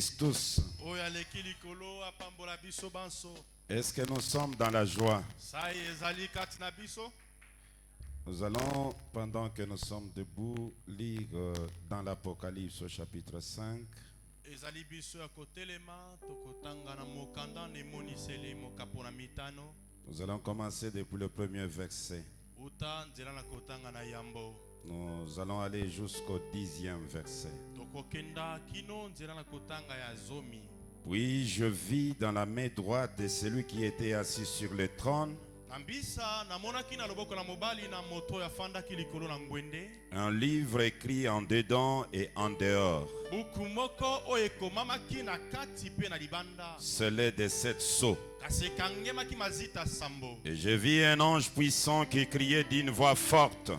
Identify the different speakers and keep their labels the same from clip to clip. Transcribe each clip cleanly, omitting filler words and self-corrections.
Speaker 1: bénisse tous. Est-ce que nous sommes dans la joie? Nous allons, pendant que nous sommes debout, lire dans l'Apocalypse au chapitre 5. Nous allons commencer depuis le premier verset. Nous allons aller jusqu'au 10e verset. Puis je vis dans la main droite de celui qui était assis sur le trône un livre écrit en dedans et en dehors. Scellé de 7 sceaux. Et je vis un ange puissant qui criait d'une voix forte,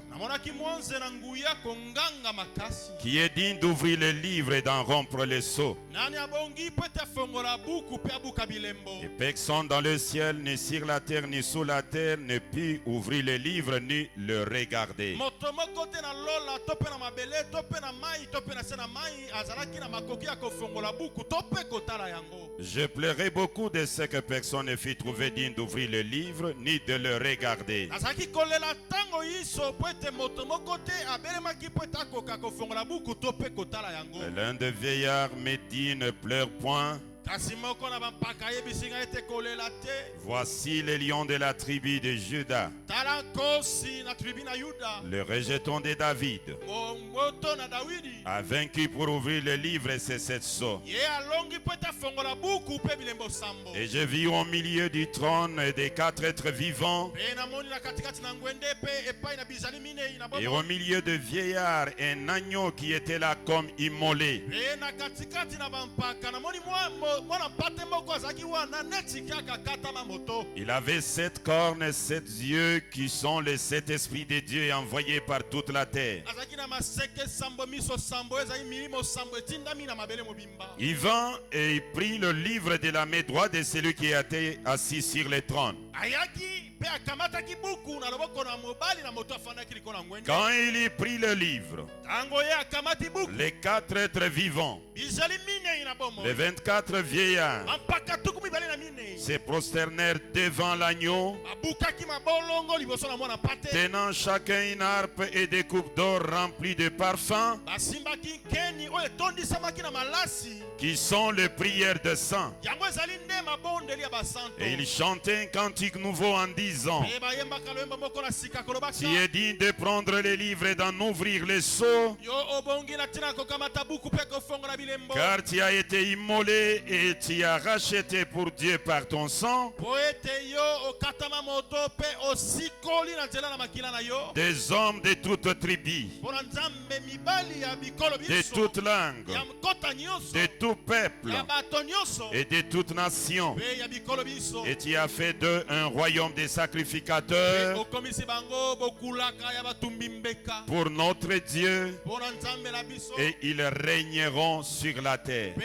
Speaker 1: qui est digne d'ouvrir le livre et d'en rompre les sceaux. Et personne dans le ciel, ni sur la terre, ni sous la terre, ne put ouvrir le livre ni le regarder. Je pleurais beaucoup de ce que personne ne fut trouvé digne d'ouvrir le livre ni de le regarder. L'un des vieillards me dit: ne pleure point. Voici les lions de la tribu de Juda, le rejeton de David, a vaincu pour ouvrir le livre et ses 7 sceaux. Et je vis au milieu du trône des 4 êtres vivants, et au milieu de vieillards un agneau qui était là comme immolé. Il avait 7 cornes et 7 yeux qui sont les 7 esprits de Dieu envoyés par toute la terre. Il vint et il prit le livre de la main droite de celui qui était assis sur le trône. Quand il y prit le livre, les 4 êtres vivants, les 24 vieillards, se prosternèrent devant l'agneau, tenant chacun une harpe et des coupes d'or remplies de parfums, qui sont les prières de saints. Et ils chantaient un cantique nouveau en disant: tu es digne de prendre les livres et d'en ouvrir les sceaux, car tu as été immolé et tu as racheté pour Dieu par ton sang des hommes de toute tribu, de toute langue, de tout peuple et de toute nation. Et tu as fait d'eux un royaume de sacrificateurs pour notre Dieu, et ils régneront sur la terre.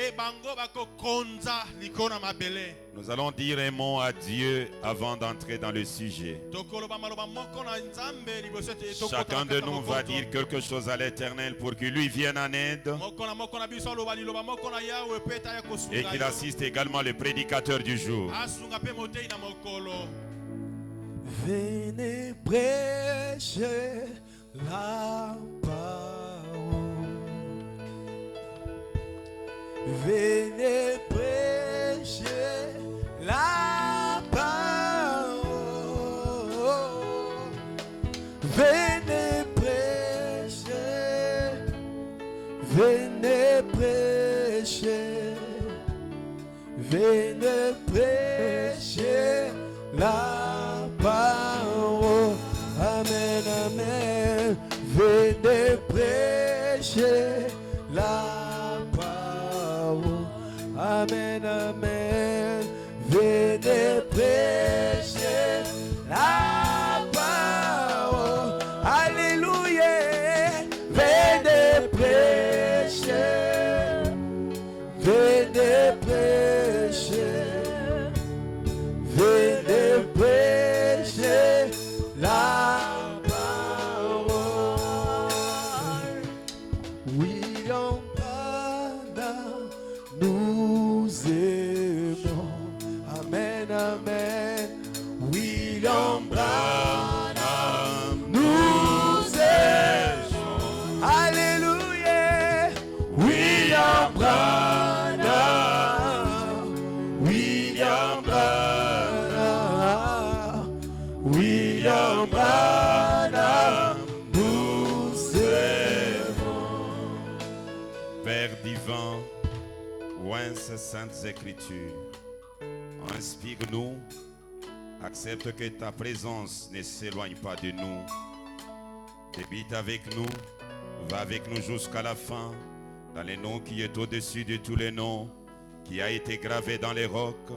Speaker 1: Nous allons dire un mot à Dieu avant d'entrer dans le sujet. Chacun de nous va dire quelque chose à l'Éternel pour qu'il lui vienne en aide et qu'il assiste également le prédicateur du jour.
Speaker 2: Venez prêcher la parole. Venez prêcher la parole. Venez prêcher. Venez prêcher. Venez prêcher la parole. Amen, amen. Venez prêcher la parole. Amen, amen. Venez prêcher la parole. Alléluia. Venez prêcher. Venez prêcher. Venez prêcher la parole. We don't bow down, nous William Branham, William Branham, William Branham, nous servons.
Speaker 1: Père divin, oins ces saintes écritures, inspire-nous, accepte que ta présence ne s'éloigne pas de nous. Débite avec nous, va avec nous jusqu'à la fin, dans le nom qui est au-dessus de tous les noms, qui a été gravé dans les rocs,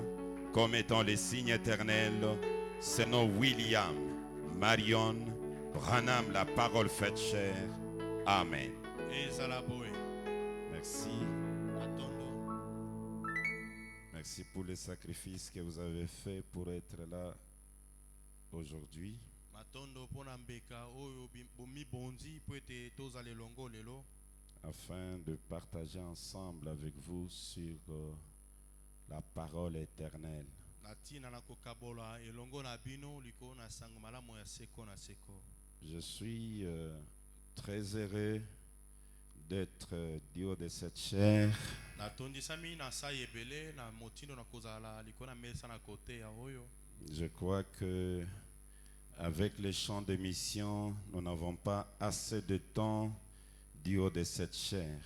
Speaker 1: comme étant le signe éternel, ce nom William Marion Branham, la parole faite chair. Amen. Merci. Merci pour le sacrifice que vous avez fait pour être là aujourd'hui. Afin de partager ensemble avec vous sur la parole éternelle. Je suis très heureux d'être du haut de cette chair. Je crois que avec les chants de mission, nous n'avons pas assez de temps du haut de cette chair.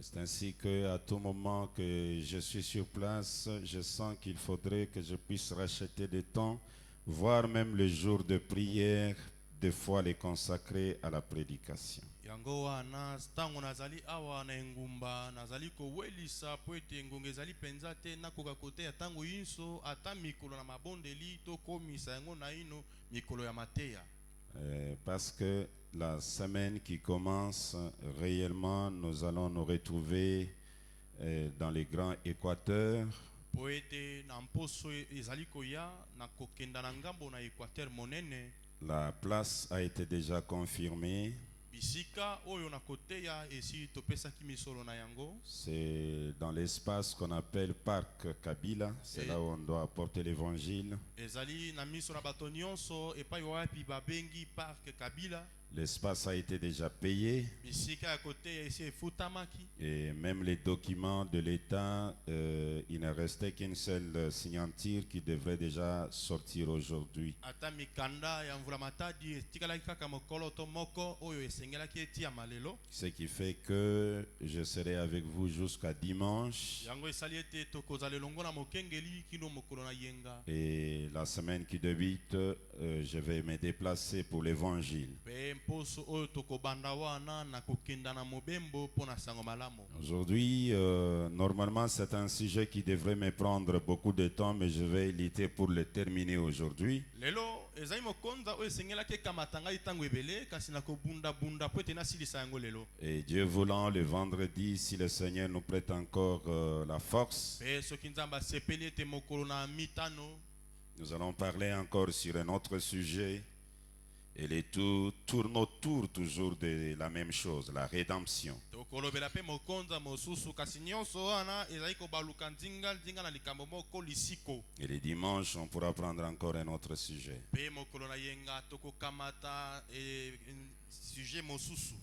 Speaker 1: C'est ainsi qu'à tout moment que je suis sur place, je sens qu'il faudrait que je puisse racheter du temps, voire même le jour de prière, des fois les consacrer à la prédication. Parce que la semaine qui commence, réellement, nous allons nous retrouver dans les grands Équateurs. La place a été déjà confirmée. C'est dans l'espace qu'on appelle Parc Kabila. C'est là où on doit apporter l'évangile. L'espace a été déjà payé. Et même les documents de l'État, il ne restait qu'une seule signature qui devrait déjà sortir aujourd'hui. Ce qui fait que je serai avec vous jusqu'à dimanche. Et la semaine qui débute, je vais me déplacer pour l'évangile. Aujourd'hui, normalement, c'est un sujet qui devrait me prendre beaucoup de temps, mais je vais lutter pour le terminer aujourd'hui. Et Dieu voulant, le vendredi, si le Seigneur nous prête encore la force, nous allons parler encore sur un autre sujet. Et les tout tourne autour toujours de la même chose, la rédemption. Et les dimanches, on pourra prendre encore un autre sujet.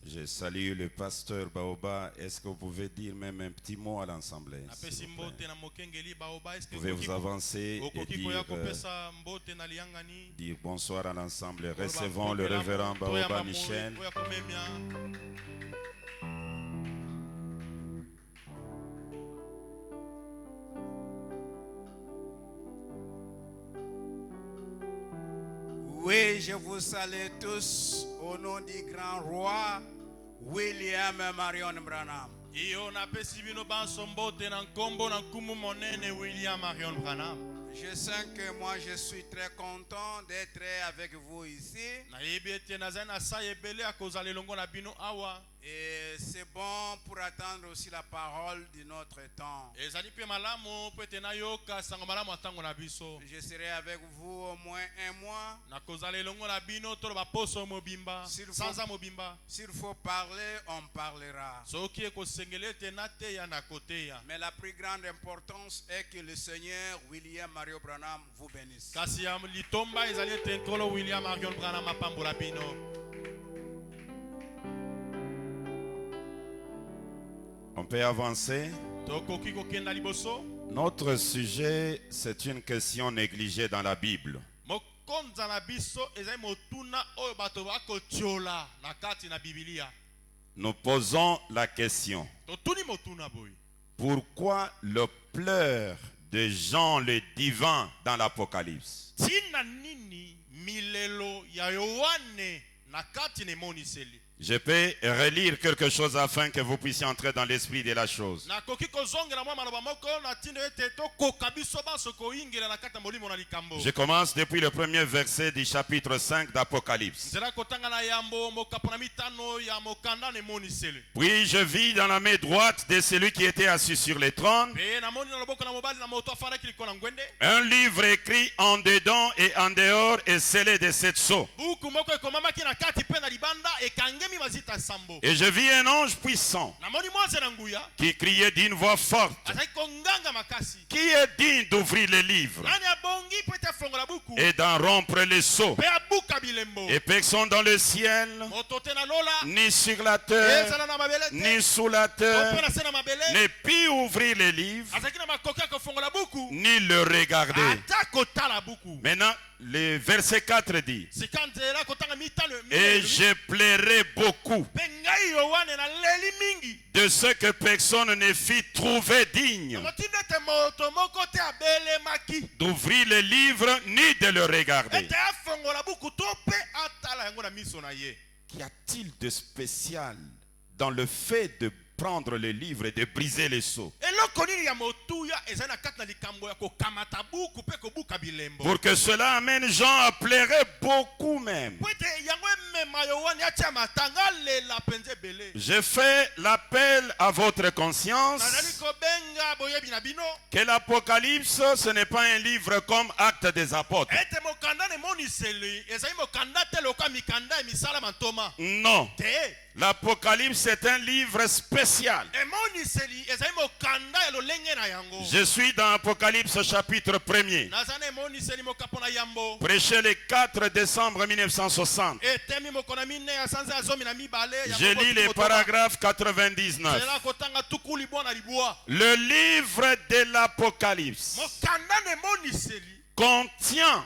Speaker 1: Je salue le pasteur Baoba. Est-ce que vous pouvez dire même un petit mot à l'Assemblée? Vous pouvez vous avancer et dire bonsoir à l'ensemble. Recevons le révérend Baoba Michel.
Speaker 3: Oui, je vous salue tous au nom du grand roi William Marion Branham. Je sens que moi je suis très content d'être avec vous ici. Et c'est bon pour attendre aussi la parole de notre temps. Je serai avec vous au moins un mois. S'il faut parler, on parlera. Mais la plus grande importance est que le Seigneur William Marion Branham vous bénisse.
Speaker 1: On peut avancer.
Speaker 2: tokoki kokenda liboso.
Speaker 1: Notre sujet, c'est une question négligée dans la Bible.
Speaker 2: Mokonza na biso ezali motuna oyo bato bakotiola na kati na Biblia.
Speaker 1: Nous posons la question.
Speaker 2: Totuni motuna boy.
Speaker 1: Pourquoi le pleur de Jean le divin dans l'Apocalypse?
Speaker 2: Tina nini milelo ya Yohane na kati ne moniseli.
Speaker 1: Je peux relire quelque chose afin que vous puissiez entrer dans l'esprit de la chose. Je commence depuis le premier verset du chapitre 5 d'Apocalypse. Puis je vis dans la main droite de celui qui était assis sur le trône un livre écrit en dedans et en dehors et scellé de 7 sceaux. Et je vis un ange puissant qui criait d'une voix forte: qui est digne d'ouvrir les livres et d'en rompre les sceaux? Et personne dans le ciel, ni sur la terre, ni sous la terre, ne put ouvrir les livres, ni le regarder. Maintenant, le verset 4 dit: et je plairai beaucoup de ce que personne ne fit trouver digne d'ouvrir le livre ni de le regarder. Qu'y a-t-il de spécial dans le fait de prendre le livre et de briser les sceaux? Pour que cela amène Jean à pleurer beaucoup même. Je fais l'appel à votre conscience que l'Apocalypse, ce n'est pas un livre comme Actes des Apôtres. Non. L'Apocalypse est un livre spécial. Je suis dans Apocalypse chapitre 1er. Prêché le 4 décembre 1960. Je lis les paragraphes 99. Le livre de l'Apocalypse contient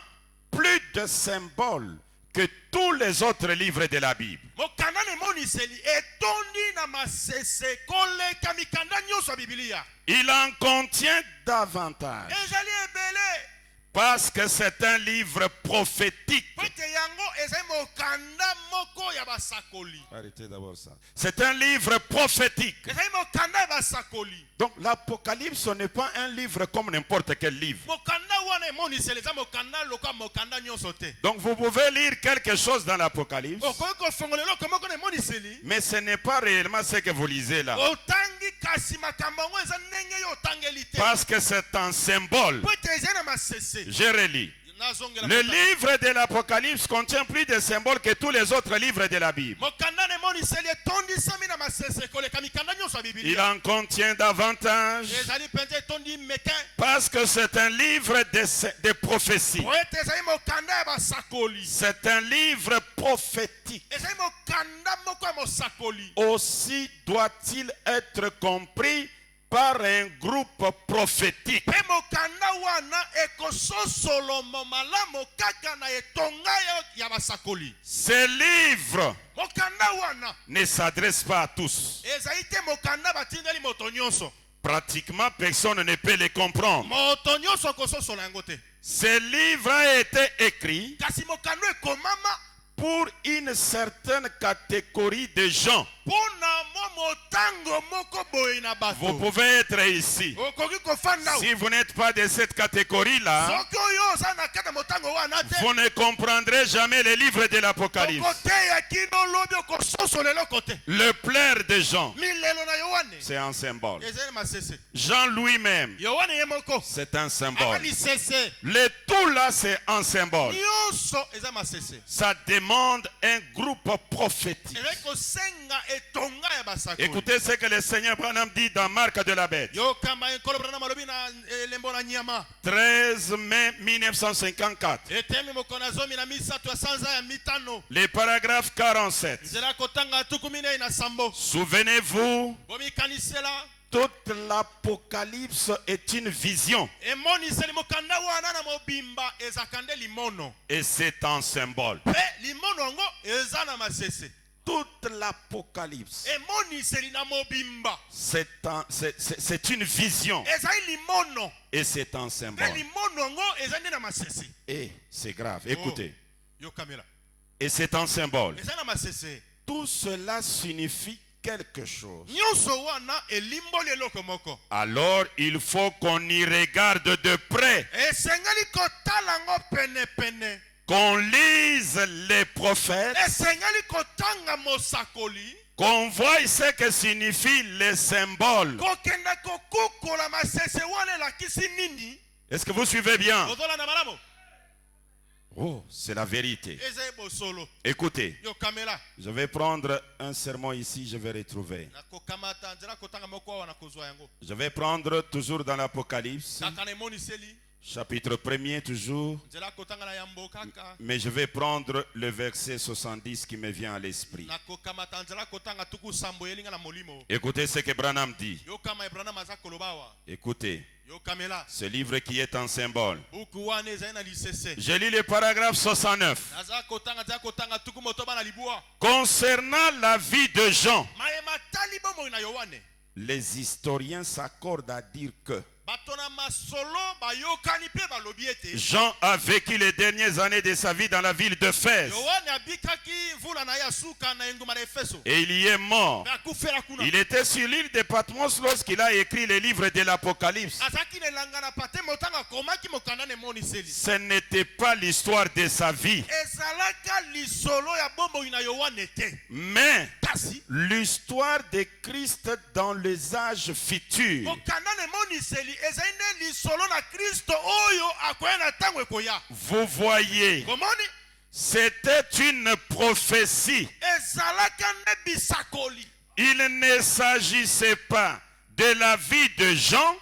Speaker 1: plus de symboles que tous les autres livres de la Bible. Il en contient davantage parce que c'est un livre prophétique. Arrêtez d'abord ça. C'est un livre prophétique. Donc l'Apocalypse n'est pas un livre comme n'importe quel livre. Donc vous pouvez lire quelque chose dans l'Apocalypse, mais ce n'est pas réellement ce que vous lisez là. Parce que c'est un symbole. Je relis. Le livre de l'Apocalypse contient plus de symboles que tous les autres livres de la Bible. Il en contient davantage parce que c'est un livre de prophétie. C'est un livre prophétique. Aussi doit-il être compris par un groupe prophétique. Ce livre ne s'adresse pas à tous. Pratiquement personne ne peut les comprendre. Ce livre a été écrit pour une certaine catégorie de gens. Vous pouvez être ici. Si vous n'êtes pas de cette catégorie-là, vous ne comprendrez jamais les livres de l'Apocalypse. Le pleur de Jean, c'est un symbole. Jean lui-même, c'est un symbole. Le tout là, c'est un symbole. Ça demande un groupe prophétique. Écoutez ce que le Seigneur Branham dit dans Marc de la Bête. 13 mai 1954. Les paragraphes 47. Souvenez-vous vous,
Speaker 2: Bomikanisela.
Speaker 1: toute l'Apocalypse est une vision.
Speaker 2: Emoniseli mokanda wana na mobimba ezakande limono.
Speaker 1: Et c'est un symbole.
Speaker 2: Pe limono ngo ezana masese.
Speaker 1: Toute l'Apocalypse,
Speaker 2: Emoniseli na mobimba.
Speaker 1: c'est une vision.
Speaker 2: Ezai limono.
Speaker 1: Et c'est un
Speaker 2: Pe
Speaker 1: symbole.
Speaker 2: limono ngo ezande na masese.
Speaker 1: Et c'est grave. Écoutez.
Speaker 2: Yo kamera.
Speaker 1: Et c'est un symbole.
Speaker 2: Ezana masese.
Speaker 1: Tout cela signifie quelque chose.
Speaker 2: Nyonso wana elimboli eloko moko.
Speaker 1: Alors il faut qu'on y regarde de près.
Speaker 2: Esengeli kotala ngo pene pene.
Speaker 1: Qu'on lise les prophètes.
Speaker 2: Esengeli kotanga mosakoli.
Speaker 1: Qu'on voie ce que signifient les symboles.
Speaker 2: Kokenda kokukola masese wana lakisi nini?
Speaker 1: Est-ce que vous suivez bien?
Speaker 2: Ozola na malamo.
Speaker 1: Oh, c'est la vérité.
Speaker 2: Ezai bosolo.
Speaker 1: Écoutez,
Speaker 2: Yo kamera.
Speaker 1: je vais prendre un sermon ici, je vais retrouver.
Speaker 2: Na kokamata nzela kotanga moko wana kozwa yango.
Speaker 1: Je vais prendre toujours dans l'Apocalypse,
Speaker 2: Nakane moniseli.
Speaker 1: chapitre 1er toujours,
Speaker 2: Nzela kotanga na yambo kaka.
Speaker 1: mais je vais prendre le verset 70 qui me vient à l'esprit.
Speaker 2: Na kokamata nzela kotanga tuku sambo yelinga na molimo.
Speaker 1: Écoutez ce que Branham dit.
Speaker 2: Yo kama Ibrahim maza kolobawa.
Speaker 1: Écoutez,
Speaker 2: Yo kamela.
Speaker 1: ce livre qui est un symbole.
Speaker 2: Buku wana ezai na lisese.
Speaker 1: Je lis le paragraphe 69.
Speaker 2: Naza kotanga nzela kotanga tuku motoba na libua.
Speaker 1: Concernant la vie de Jean,
Speaker 2: Maye matali bomo na Yohane.
Speaker 1: les historiens s'accordent à dire que
Speaker 2: Batona masolo bayokani pe balobi ete.
Speaker 1: Jean a vécu les dernières années de sa vie dans la ville d'Éphèse.
Speaker 2: Yohane abikaki vula na yasuka na enguma na Efeso.
Speaker 1: Et il y est mort.
Speaker 2: Na kufela kuna.
Speaker 1: Il était sur l'île de Patmos lorsqu'il a écrit les livres de l'Apocalypse.
Speaker 2: Azaki ne langa na pate motanga komaki mokanda ne moniseli.
Speaker 1: Ce n'était pas l'histoire de sa vie,
Speaker 2: Ezalaka lisolo ya bombo ina Yohane te.
Speaker 1: mais
Speaker 2: Kasi
Speaker 1: l'histoire de Christ dans les âges futurs.
Speaker 2: mokanda ne moniseli ezainde lisolo na Kristo oyo akoya na tango ekoya.
Speaker 1: Vous voyez,
Speaker 2: Komoni
Speaker 1: c'était une prophétie.
Speaker 2: ezalaka ne bisakoli.
Speaker 1: Il ne s'agissait pas de la vie de Jean,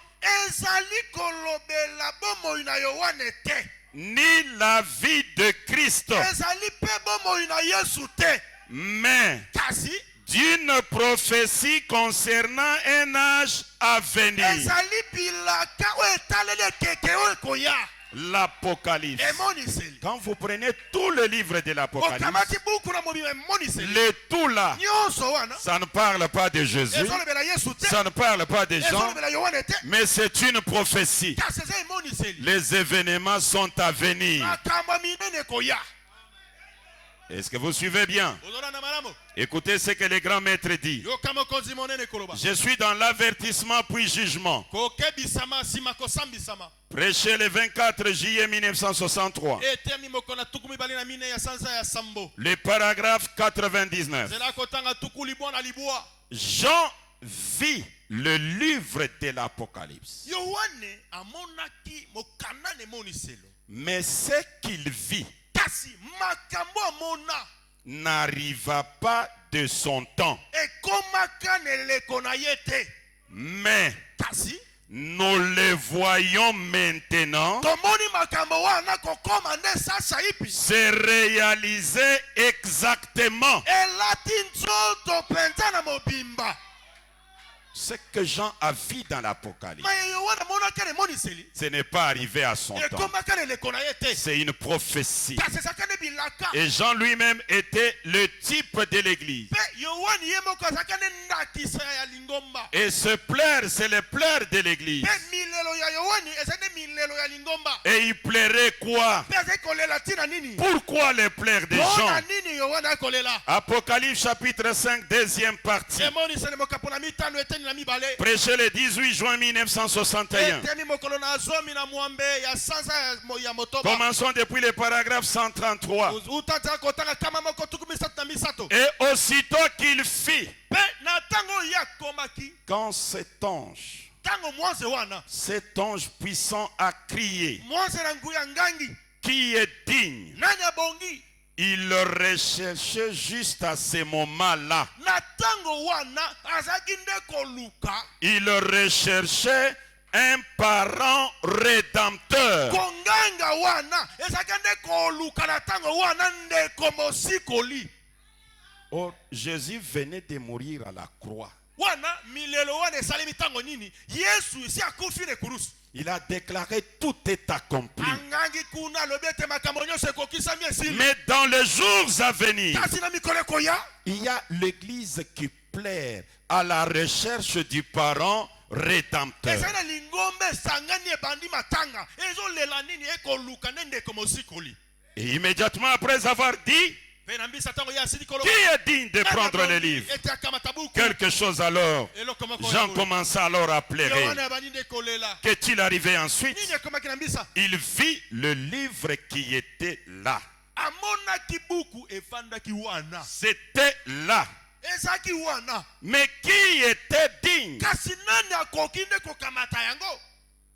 Speaker 2: Ezali kolobela bombo ina Yohane te.
Speaker 1: ni la vie de Christ,
Speaker 2: Ezali pe bombo ina Yesu te.
Speaker 1: mais
Speaker 2: Kasi
Speaker 1: d'une prophétie concernant un âge à venir.
Speaker 2: ezali bilaka oyo etaleli ekeke oyo ekoya.
Speaker 1: L'Apocalypse.
Speaker 2: Emoniseli.
Speaker 1: Quand vous prenez tout le livre de l'Apocalypse,
Speaker 2: Okamati buku na mobima emoniseli.
Speaker 1: le tout là,
Speaker 2: Nyonso wana
Speaker 1: ça ne parle pas de Jésus,
Speaker 2: ezolobela Yesu te.
Speaker 1: ça ne parle pas de Jean,
Speaker 2: Ezolobela Yohane te.
Speaker 1: mais c'est une prophétie.
Speaker 2: Kasi eza emoniseli.
Speaker 1: Les événements sont à venir.
Speaker 2: Makambo minene ekoya.
Speaker 1: Est-ce que vous suivez bien?
Speaker 2: Ozola na malamu.
Speaker 1: Écoutez ce que le grand maître dit.
Speaker 2: Yoka mokonzi monene koloba.
Speaker 1: Je suis dans l'avertissement puis jugement.
Speaker 2: Kokebisama nsima kosambisama.
Speaker 1: Prêché le 24 juillet 1963.
Speaker 2: Etemi mokona tuku mibali na mine ya sanza ya sambo.
Speaker 1: Le paragraphe 99.
Speaker 2: Zela kotanga tuku libwa na libwa.
Speaker 1: Jean vit le livre de l'Apocalypse.
Speaker 2: Yohane amonaki mokanda ne moniselo.
Speaker 1: Mais ce qu'il vit
Speaker 2: Kasi makambo amona
Speaker 1: n'arriva pas de son temps.
Speaker 2: ekomaka neleko na ye te.
Speaker 1: Mais
Speaker 2: Kasi
Speaker 1: nous le voyons maintenant
Speaker 2: tomoni makambo wana kokoma nde sasa ipi.
Speaker 1: se réaliser exactement.
Speaker 2: Elati nzoto penza na mobimba.
Speaker 1: Ce que Jean a vu dans l'Apocalypse,
Speaker 2: Maye Yohane amonaka ne moniseli.
Speaker 1: ce n'est pas arrivé à son temps.
Speaker 2: Ekomaka neleko na ye te.
Speaker 1: C'est une prophétie.
Speaker 2: Kasi ezaka ne bilaka.
Speaker 1: Et Jean lui-même était le type de l'église.
Speaker 2: Pe Yohane ye moko azaka ne ndakisa ya lingomba.
Speaker 1: Et se plaire, c'est le plaire de l'église.
Speaker 2: Pe milelo ya Yohane eza ne milelo ya lingomba.
Speaker 1: Et il plairait quoi?
Speaker 2: Pe azaki kolela tina nini?
Speaker 1: Pourquoi le plaire des
Speaker 2: Mpona
Speaker 1: gens?
Speaker 2: nini Yohane akolela?
Speaker 1: Apocalypse chapitre 5, deuxième partie.
Speaker 2: Emoniseli mokapo na mitano eteni na mibale.
Speaker 1: Prêché le 18 juin 1961.
Speaker 2: Eteni mokolo na zomi na mwambe ya sanza ya motoba.
Speaker 1: Commençons depuis le paragraphe 133.
Speaker 2: Utata kotanga kama moko tuku misato na misato.
Speaker 1: Et aussitôt qu'il fit,
Speaker 2: Pe na tango ya komaki.
Speaker 1: quand cet ange
Speaker 2: Cet
Speaker 1: ange puissant a crié, qui est digne, il le recherchait juste à ce moment-là. Il recherchait un parent rédempteur. Or, Jésus venait de mourir à la croix.
Speaker 2: wana milelo wana esalemi ntango nini Yesu esi akufi na kurusu.
Speaker 1: Il a déclaré tout est accompli.
Speaker 2: Angangi kuna alobi ete makambo nyonso ekokisami esili.
Speaker 1: Mais dans les jours à venir,
Speaker 2: Kasi na mikolo ekoya,
Speaker 1: il y a l'église qui plaire à la recherche du parent rédempteur.
Speaker 2: ezali na lingombe esangani ebandi matanga ezolela nini ekoluka nde ndeko mosikoli.
Speaker 1: Et immédiatement après avoir dit,
Speaker 2: Pe na mbisa ntango ye asili koloba,
Speaker 1: qui est digne de prendre le livre?
Speaker 2: ete akamata buku.
Speaker 1: Quelque chose alors.
Speaker 2: Eloko moko
Speaker 1: Jean
Speaker 2: ya
Speaker 1: commença alors à pleurer.
Speaker 2: Yohana ebandi nde kolela.
Speaker 1: Qu'est-il arrivé ensuite?
Speaker 2: Nini ekomaki na mbisa?
Speaker 1: Il vit le livre qui était là.
Speaker 2: Amonaki buku efandaki wana.
Speaker 1: C'était là.
Speaker 2: Ezaki wana.
Speaker 1: Mais qui était digne?
Speaker 2: Kasi nani akoki nde kokamata yango?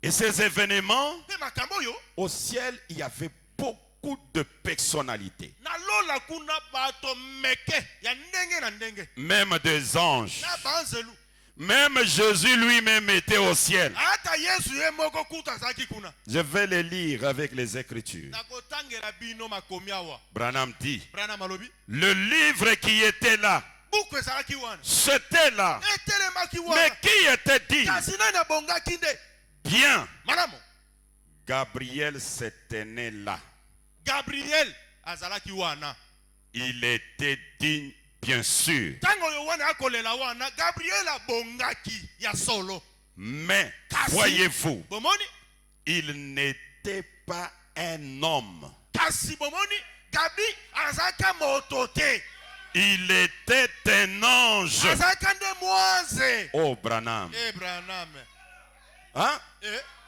Speaker 1: Et ces événements,
Speaker 2: Pe makambo yo
Speaker 1: au ciel, il y avait beaucoup de personnalités.
Speaker 2: na lola kuna bato meke ya ndenge na ndenge.
Speaker 1: Même des anges.
Speaker 2: Na banzelu.
Speaker 1: Même Jésus lui-même était au ciel.
Speaker 2: Ata Yesu ye moko kuta azaki kuna.
Speaker 1: Je vais les lire avec les Écritures.
Speaker 2: Na kotangela bino makomi awa.
Speaker 1: Branham dit,
Speaker 2: Brana malobi.
Speaker 1: le livre qui était là,
Speaker 2: Buku ezalaki wana.
Speaker 1: c'était là.
Speaker 2: Etelemaki
Speaker 1: Mais
Speaker 2: wana.
Speaker 1: qui était digne?
Speaker 2: Kasi nani abongaki nde?
Speaker 1: Bien.
Speaker 2: Malamu.
Speaker 1: Gabriel s'était né là.
Speaker 2: Gabriel azalaki wana.
Speaker 1: Il était digne, bien sûr.
Speaker 2: Tango yo wana akolela wana, Gabriel abongaki ya solo.
Speaker 1: Mais,
Speaker 2: Kasi.
Speaker 1: voyez-vous,
Speaker 2: Bomoni?
Speaker 1: il n'était pas un homme.
Speaker 2: Kasi bomoni? Gabi azaka motote.
Speaker 1: Il était un ange.
Speaker 2: Azaka nde mwanze.
Speaker 1: Oh, Branham.
Speaker 2: Branham.
Speaker 1: Hein?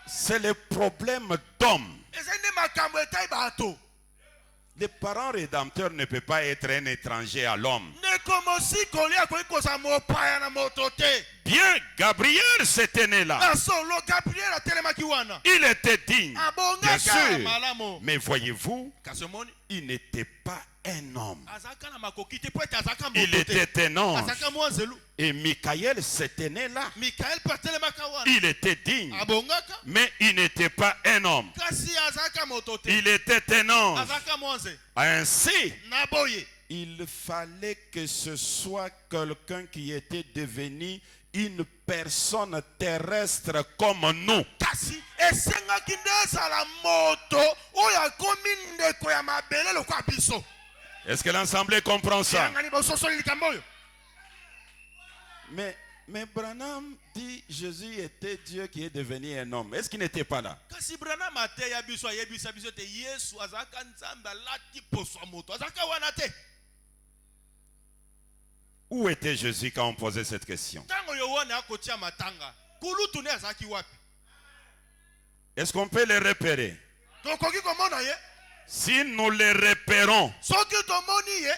Speaker 1: C'est le problème d'homme.
Speaker 2: Ezende makambo etai bato.
Speaker 1: Les parents rédempteurs ne peuvent pas être un étranger à l'homme.
Speaker 2: Ndeko mosikoli akoki kozala mopaya na motote.
Speaker 1: Bien, Gabriel s'était né là.
Speaker 2: Na solo Gabriel atelemaki wana.
Speaker 1: Il était digne, bien
Speaker 2: Abongaka
Speaker 1: sûr.
Speaker 2: malamo.
Speaker 1: Mais voyez-vous,
Speaker 2: Kasi omoni?
Speaker 1: il n'était pas un homme.
Speaker 2: Azaka na makoki te po ete azaka
Speaker 1: Il
Speaker 2: motote.
Speaker 1: était un ange.
Speaker 2: Azaka mwanzelu.
Speaker 1: Et Michael s'était né là.
Speaker 2: Mikael pe atelemaka wana.
Speaker 1: Il était digne,
Speaker 2: Abongaka.
Speaker 1: mais il n'était pas un homme.
Speaker 2: Kasi azaka motote.
Speaker 1: Il était un ange.
Speaker 2: Azaka mwanze.
Speaker 1: Ainsi,
Speaker 2: Na boye.
Speaker 1: il fallait que ce soit quelqu'un qui était devenu une personne terrestre comme nous.
Speaker 2: Kasi esengaki nde ezala moto oyo akomi ndeko ya mabele lokwa biso.
Speaker 1: Est-ce que l'Assemblée comprend ça?
Speaker 2: Yangani bososoli likambo oyo.
Speaker 1: Mais Branham dit Jésus était Dieu qui est devenu un homme. Est-ce qu'il n'était pas là?
Speaker 2: Kasi Branham ate ya biso ayebisa biso te Yesu azaka nzambe alati poso ya moto. Azaka wana te.
Speaker 1: Où était Jésus quand on posait cette question?
Speaker 2: Tango yo wana akotia matanga. Kulutu ne azaki wapi?
Speaker 1: Est-ce qu'on peut les repérer?
Speaker 2: Tokoki komona ye.
Speaker 1: Si nous les repérons,
Speaker 2: Soki tomoni ye.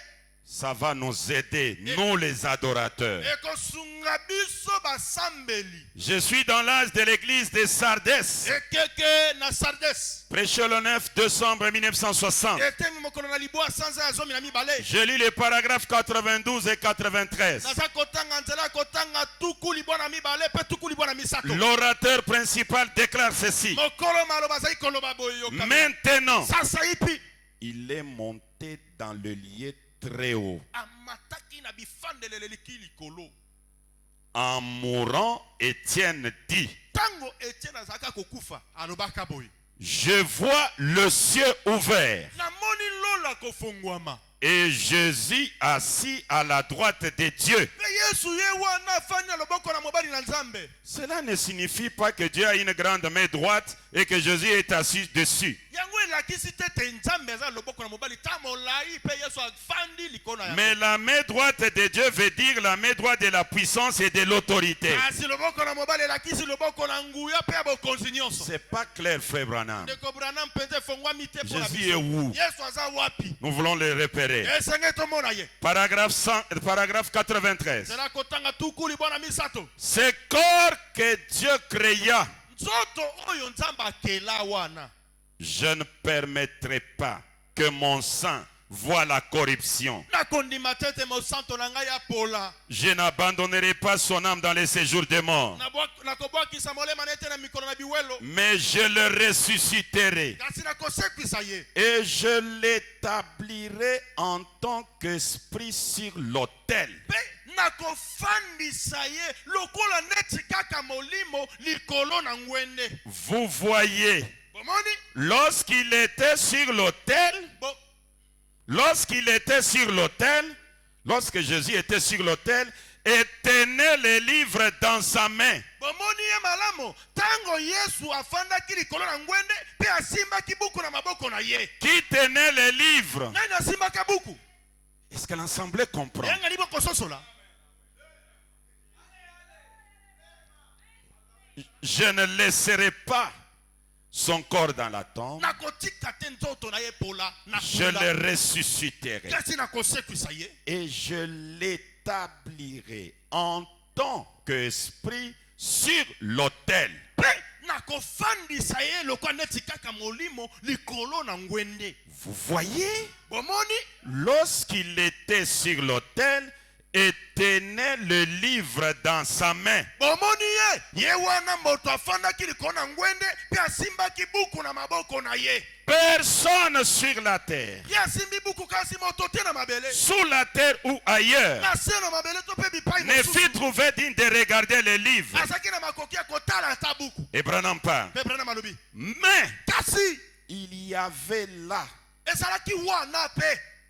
Speaker 1: ça va nous aider, nous les adorateurs.
Speaker 2: Ekosunga biso basambeli.
Speaker 1: Je suis dans l'âge de l'église de Sardes.
Speaker 2: Ekeke na Sardes.
Speaker 1: Prêché le 9 décembre 1960.
Speaker 2: Etemi mokolo na liboa sanza ya zomi na mibale.
Speaker 1: Je lis les paragraphes 92 et 93.
Speaker 2: Naza kotanga nzela kotanga tuku liboa na mibale pe tuku liboa na misato.
Speaker 1: L'orateur principal déclare ceci.
Speaker 2: Mokolo maloba zai koloba boye yoka.
Speaker 1: Maintenant,
Speaker 2: Sasa ipi.
Speaker 1: il est monté dans le lieu très haut.
Speaker 2: Amataki na bifandelele likili kolo.
Speaker 1: En mourant, Étienne dit,
Speaker 2: Tango Etienne azaka kokufa alobaka boye.
Speaker 1: je vois le ciel ouvert
Speaker 2: Na moni lola kofongwama.
Speaker 1: et Jésus assis à la droite de Dieu.
Speaker 2: Pe Yesu ye wana fani na loboko na mobali na Nzambe.
Speaker 1: Cela ne signifie pas que Dieu a une grande main droite et que Jésus est assis dessus.
Speaker 2: Yango elakisi te te Nzambe aza loboko na mobali ta molai pe Yesu afandi likona ya.
Speaker 1: Mais la main droite de Dieu veut dire la main droite de la puissance et de l'autorité.
Speaker 2: Asi loboko na mobali elakisi loboko na nguya pe bokonzi nyonso.
Speaker 1: C'est pas clair, frère Branham.
Speaker 2: Ndeko Branham penze fongwami te po na
Speaker 1: Jésus est où?
Speaker 2: Yesu aza wapi?
Speaker 1: Nous voulons le repérer.
Speaker 2: Esenge tomona ye.
Speaker 1: Paragraphe 93.
Speaker 2: Zela kotanga tuku liboa na misato.
Speaker 1: Ce corps que Dieu créa,
Speaker 2: Nzoto oyo Nzambe akela wana.
Speaker 1: je ne permettrai pas que mon sang voie la corruption.
Speaker 2: Nakondima tete mo santo na ngai apola.
Speaker 1: Je n'abandonnerai pas son âme dans les séjours des morts,
Speaker 2: Nakobwakisa molema na ete na mikolo na biwelo.
Speaker 1: mais je le ressusciterai
Speaker 2: Kasi nakosekwisa ye.
Speaker 1: et je l'établirai en tant qu'esprit sur l'autel.
Speaker 2: Pe
Speaker 1: Vous voyez, lorsqu'il était sur l'autel, lorsque Jésus était sur l'autel et tenait les livres dans sa main, qui tenait les livres? Est-ce que l'Assemblée comprend? Je ne laisserai pas son corps dans la tombe. Je le ressusciterai et je l'établirai en tant qu'esprit sur l'autel. Vous voyez, lorsqu'il était sur l'autel et tenait le livre dans sa main, personne sur la terre, sous la terre ou ailleurs, ne fut trouvé digne de regarder les livres. Et Branham parle. Mais il y avait là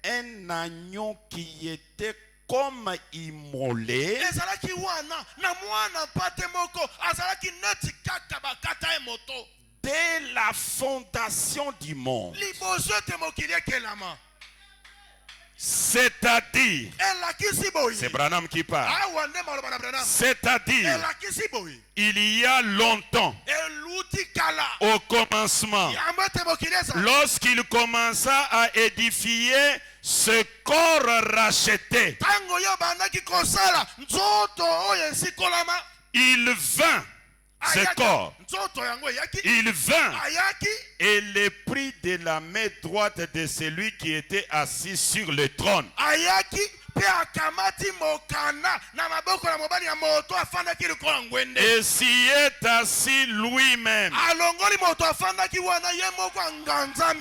Speaker 1: un agneau qui était comme immolé dès la fondation du monde. C'est-à-dire, c'est Branham qui parle, c'est-à-dire, il y a longtemps, au commencement, lorsqu'il commença à édifier ce corps racheté, il vint, ce corps, il vint et le prit de la main droite de celui qui était assis sur le trône. Et s'y est assis lui-même.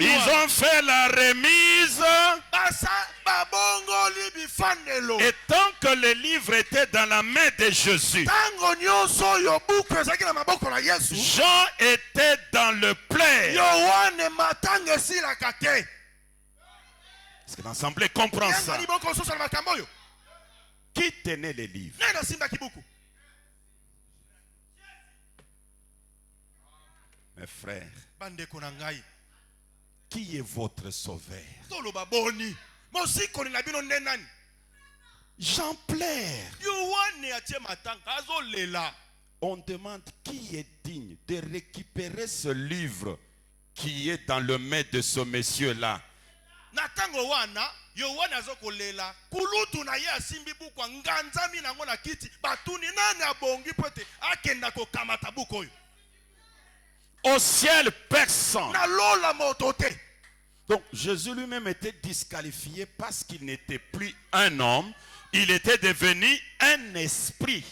Speaker 1: Ils ont fait la remise. Et tant que le livre était dans la main de Jésus, Jean était dans le plaid. Est-ce que l'Assemblée comprend ça? Qui tenait les livres? Mes frères, qui est votre sauveur? Jean pleure. On demande qui est digne de récupérer ce livre qui est dans le main de ce monsieur-là. Au ciel, personne. Donc Jésus lui-même était disqualifié parce qu'il n'était plus un homme, il était devenu un esprit.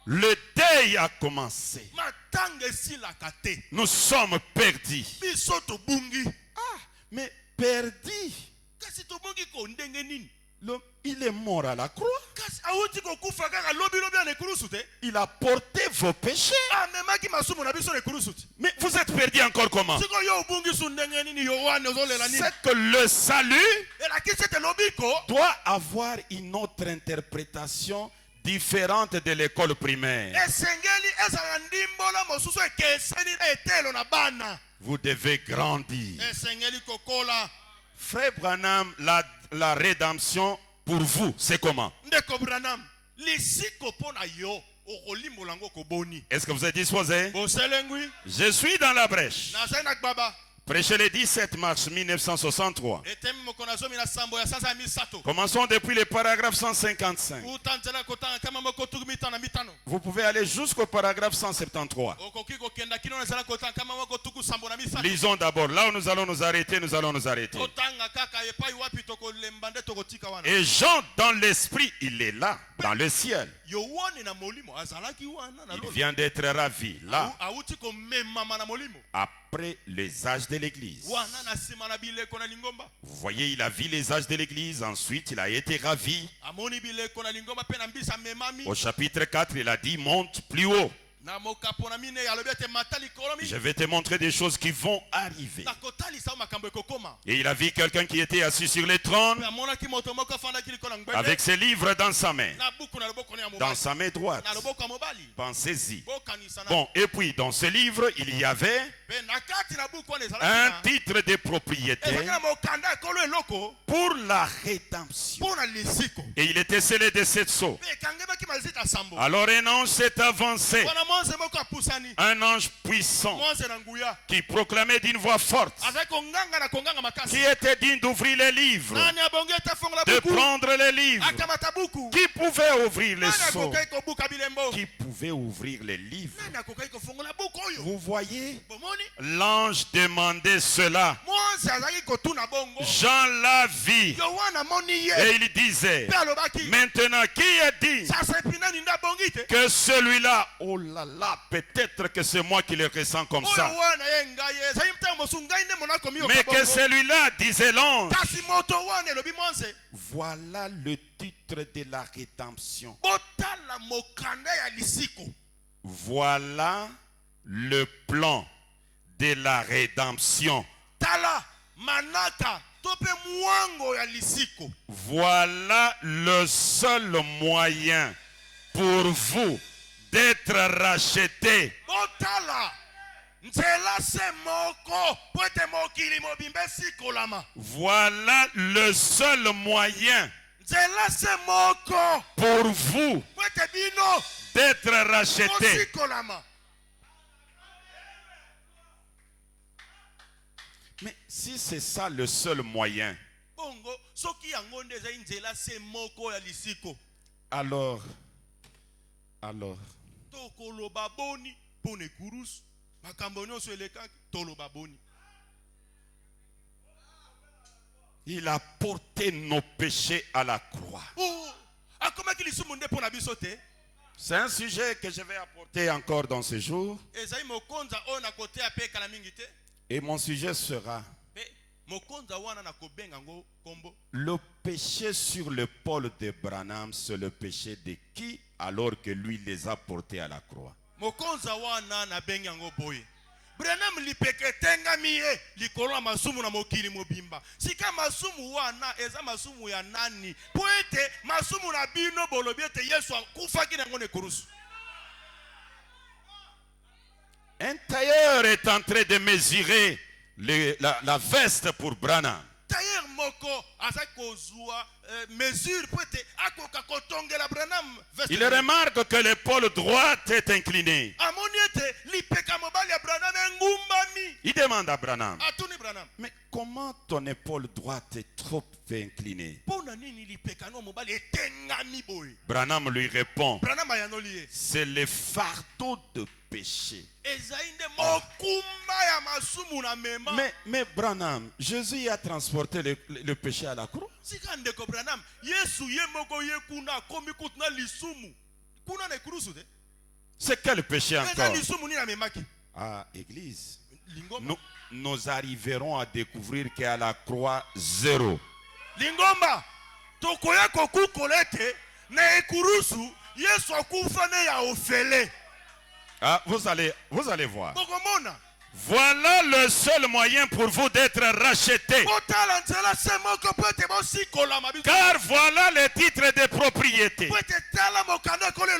Speaker 1: Le deuil a commencé. Nous sommes perdus. Ah, mais perdus. Il est mort à la croix. Il a porté vos péchés. Mais vous êtes perdus encore comment? C'est que le salut doit avoir une autre interprétation différente de l'école primaire. Vous devez grandir. Frère Branham, la rédemption pour vous, c'est comment? Est-ce que vous êtes disposé? Je suis dans la brèche. Prêchez le 17 mars 1963. Commençons depuis le paragraphe 155. Vous pouvez aller jusqu'au paragraphe 173. Lisons d'abord. Là où nous allons nous arrêter, nous allons nous arrêter. Et Jean, dans l'esprit, il est là, dans le ciel. Il vient d'être ravi, là, après les âges de l'église. Vous voyez, il a vu les âges de l'église, ensuite il a été ravi. Au chapitre 4, il a dit, monte plus haut. Je vais te montrer des choses qui vont arriver. Et il a vu quelqu'un qui était assis sur le trône avec ses livres dans sa main. Dans sa main droite. Pensez-y. Bon, et puis dans ce livre, il y avait un titre de propriété pour la rédemption. Et il était scellé de 7 sceaux. Alors un ange s'est avancé. Un ange puissant qui proclamait d'une voix forte, qui était digne d'ouvrir les livres, de prendre les livres, qui pouvait ouvrir les sceaux, qui pouvait ouvrir les livres. Vous voyez, l'ange demandait cela. Jean l'a vu et il disait, maintenant qui est digne que celui-là, oh là là, peut-être que c'est moi qui le ressens comme ça, mais que celui-là, disait l'ange, voilà le titre de la rédemption. Voilà le plan de la rédemption. Voilà le seul moyen pour vous d'être racheté. Voilà le seul moyen pour vous d'être racheté. Mais si c'est ça le seul moyen, alors il a porté nos péchés à la croix. C'est un sujet que je vais apporter encore dans ce jour. Et mon sujet sera le péché sur l'épaule de Branham, c'est le péché de qui alors que lui les a portés à la croix?
Speaker 2: Branham lipeketenga miye likolo masumu na mokili mobimba. Sika masumu wana eza masumu ya nani? Poete masumu na bino bolobiete Yesu akufaki na ngone kurusu.
Speaker 1: Un tailleur est en train de mesurer la veste pour Branham.
Speaker 2: Tailleur moko azakozua mesure poete akoka kotongela Branham veste.
Speaker 1: Il remarque que l'épaule droite est inclinée.
Speaker 2: Amoniete lipeka mobali ya Branham ngumbami.
Speaker 1: Il demande à Branham,
Speaker 2: Atuni Branham,
Speaker 1: mais comment ton épaule droite est trop inclinée?
Speaker 2: Pona nini lipeka no mobali etengami boy?
Speaker 1: Branham lui répond,
Speaker 2: Branham ayanoli,
Speaker 1: c'est le fardeau de péché. Mais Branham, Jésus a transporté le péché à la croix. C'est quel péché encore? Ah, Église, nous arriverons à découvrir qu'à la croix, zéro.
Speaker 2: Lingomba, tokoya koku kolete na ekurusu Yesu akufa ne ya ofele.
Speaker 1: Ah, vous allez voir. Voilà le seul moyen pour vous d'être racheté. Car voilà le titre de propriété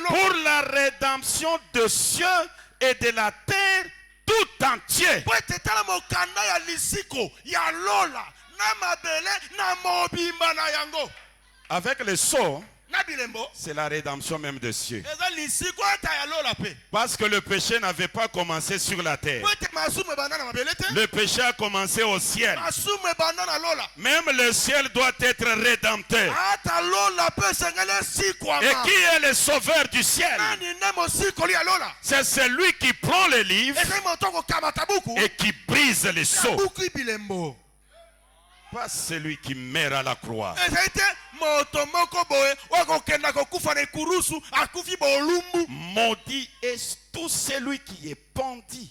Speaker 1: pour la rédemption de cieux et de la terre tout entier. Avec le sceau, c'est la rédemption même des cieux. Parce que le péché n'avait pas commencé sur la terre. Le péché a commencé au ciel. Même le ciel doit être rédempteur. Et qui est le sauveur du ciel? C'est celui qui prend le livre et qui brise les sceaux. pas celui qui meurt à la croix.
Speaker 2: ezali te moto moko boye oyo akokenda kokufa na ekurusu akufi bolumbu.
Speaker 1: Maudit est tout celui qui est pendu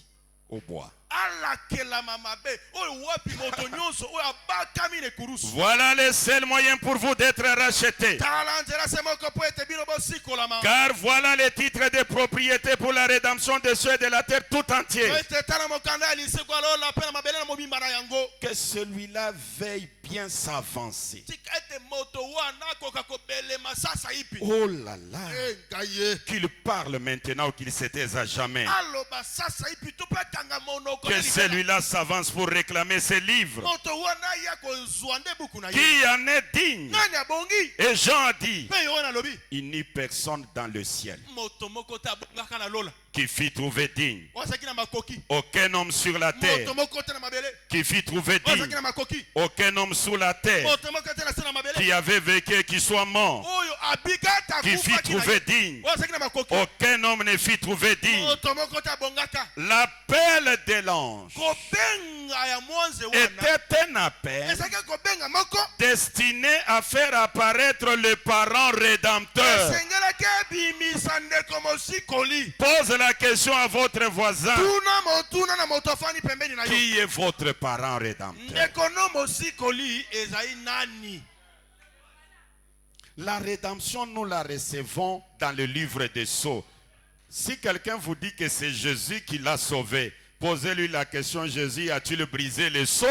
Speaker 1: au bois.
Speaker 2: alakelama mabe oyo wapi moto nyonso oyo abakami na ekurusu.
Speaker 1: Voilà le seul moyen pour vous d'être rachetés.
Speaker 2: tala nzela se moko po ete bino bosikolama.
Speaker 1: Car voilà les titres de propriété pour la rédemption des cieux et de la terre tout entier.
Speaker 2: po ete tala mokanda ya liseko alola mpe na mabele na mobimba na yango.
Speaker 1: Que celui-là veille bien s'avancer.
Speaker 2: tika ete moto wana akoka kobelema sasa ipi.
Speaker 1: Oh là là.
Speaker 2: ngai ye
Speaker 1: Qu'il parle maintenant ou qu'il se taise à jamais.
Speaker 2: aloba sasa ipi to mpe akanga monoko.
Speaker 1: Que celui-là s'avance pour réclamer ses livres.
Speaker 2: moto wana ya kozwa nde buku na ye.
Speaker 1: Qui en est digne?
Speaker 2: nani abongi.
Speaker 1: Et Jean a dit,
Speaker 2: mpe yo wana alobi
Speaker 1: il n'y a personne dans le ciel
Speaker 2: moto moko te abongaka na lola.
Speaker 1: qui fit trouver digne.
Speaker 2: wazaki na makoki.
Speaker 1: Aucun homme sur la terre
Speaker 2: moto moko te na mabele.
Speaker 1: qui fit trouver
Speaker 2: wazaki
Speaker 1: digne.
Speaker 2: na makoki.
Speaker 1: Aucun homme sur la terre
Speaker 2: moto moko te na se na mabele.
Speaker 1: qui avait vécu et qui soit mort,
Speaker 2: oyo abikata
Speaker 1: qui fit
Speaker 2: kufaki na
Speaker 1: trouver
Speaker 2: ye.
Speaker 1: digne.
Speaker 2: wazaki na makoki.
Speaker 1: Aucun homme ne fit trouver digne.
Speaker 2: moto moko te abongaka.
Speaker 1: L'appel de l'ange
Speaker 2: kobenga ya mwanze wana
Speaker 1: était un appel
Speaker 2: ezalaki kobenga moko
Speaker 1: destiné à faire apparaître le parent rédempteur.
Speaker 2: esengelaki ebimisa ndeko mosikoli.
Speaker 1: Pose la question à votre voisin.
Speaker 2: tuna motuna na moto afani pembeni na yo.
Speaker 1: Qui est votre parent rédempteur?
Speaker 2: ndeko no mosikoli ezali nani.
Speaker 1: La rédemption, nous la recevons dans le livre des Sceaux. Si quelqu'un vous dit que c'est Jésus qui l'a sauvé, posez-lui la question, Jésus a-t-il brisé les sceaux?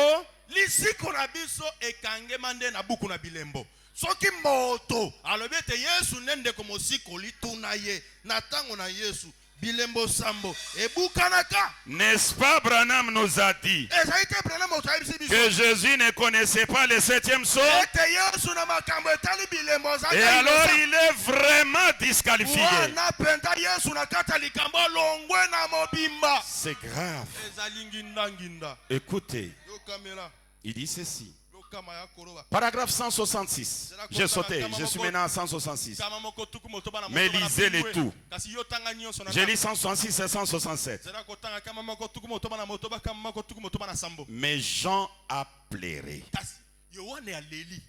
Speaker 2: lisiko na biso ekangema nde na buku na bilembo. soki moto alobi ete yesu nde ndeko mosikoli tuna ye na ntango na yesu bilembo sambo ebukanaka.
Speaker 1: N'est-ce pas, Branham nous a dit
Speaker 2: ezali te brana moto ayebisi biso
Speaker 1: que Jésus ne connaissait pas le 7e sceau?
Speaker 2: ete yesu na makambo etali bilembo
Speaker 1: Et alors il est vraiment disqualifié.
Speaker 2: wana penta yesu na kati ya likambo longwe na mobimba.
Speaker 1: C'est grave.
Speaker 2: ezali ngindanginda.
Speaker 1: Écoutez,
Speaker 2: yokamela
Speaker 1: il dit ceci.
Speaker 2: yokama ya koloba.
Speaker 1: Paragraphe 166. J'ai sauté, je suis maintenant à 166.
Speaker 2: kama moko tuku moto bana
Speaker 1: Mais
Speaker 2: moto bana
Speaker 1: lisez-les
Speaker 2: bungwe.
Speaker 1: tout.
Speaker 2: kasi yo tanga nyonso na
Speaker 1: J'ai lu 166 et 167.
Speaker 2: zela kotanga kama moko tuku moto bana moto ba kama moko tuku moto bana sambo.
Speaker 1: Mais Jean a pleuré.
Speaker 2: kasi yohane aleli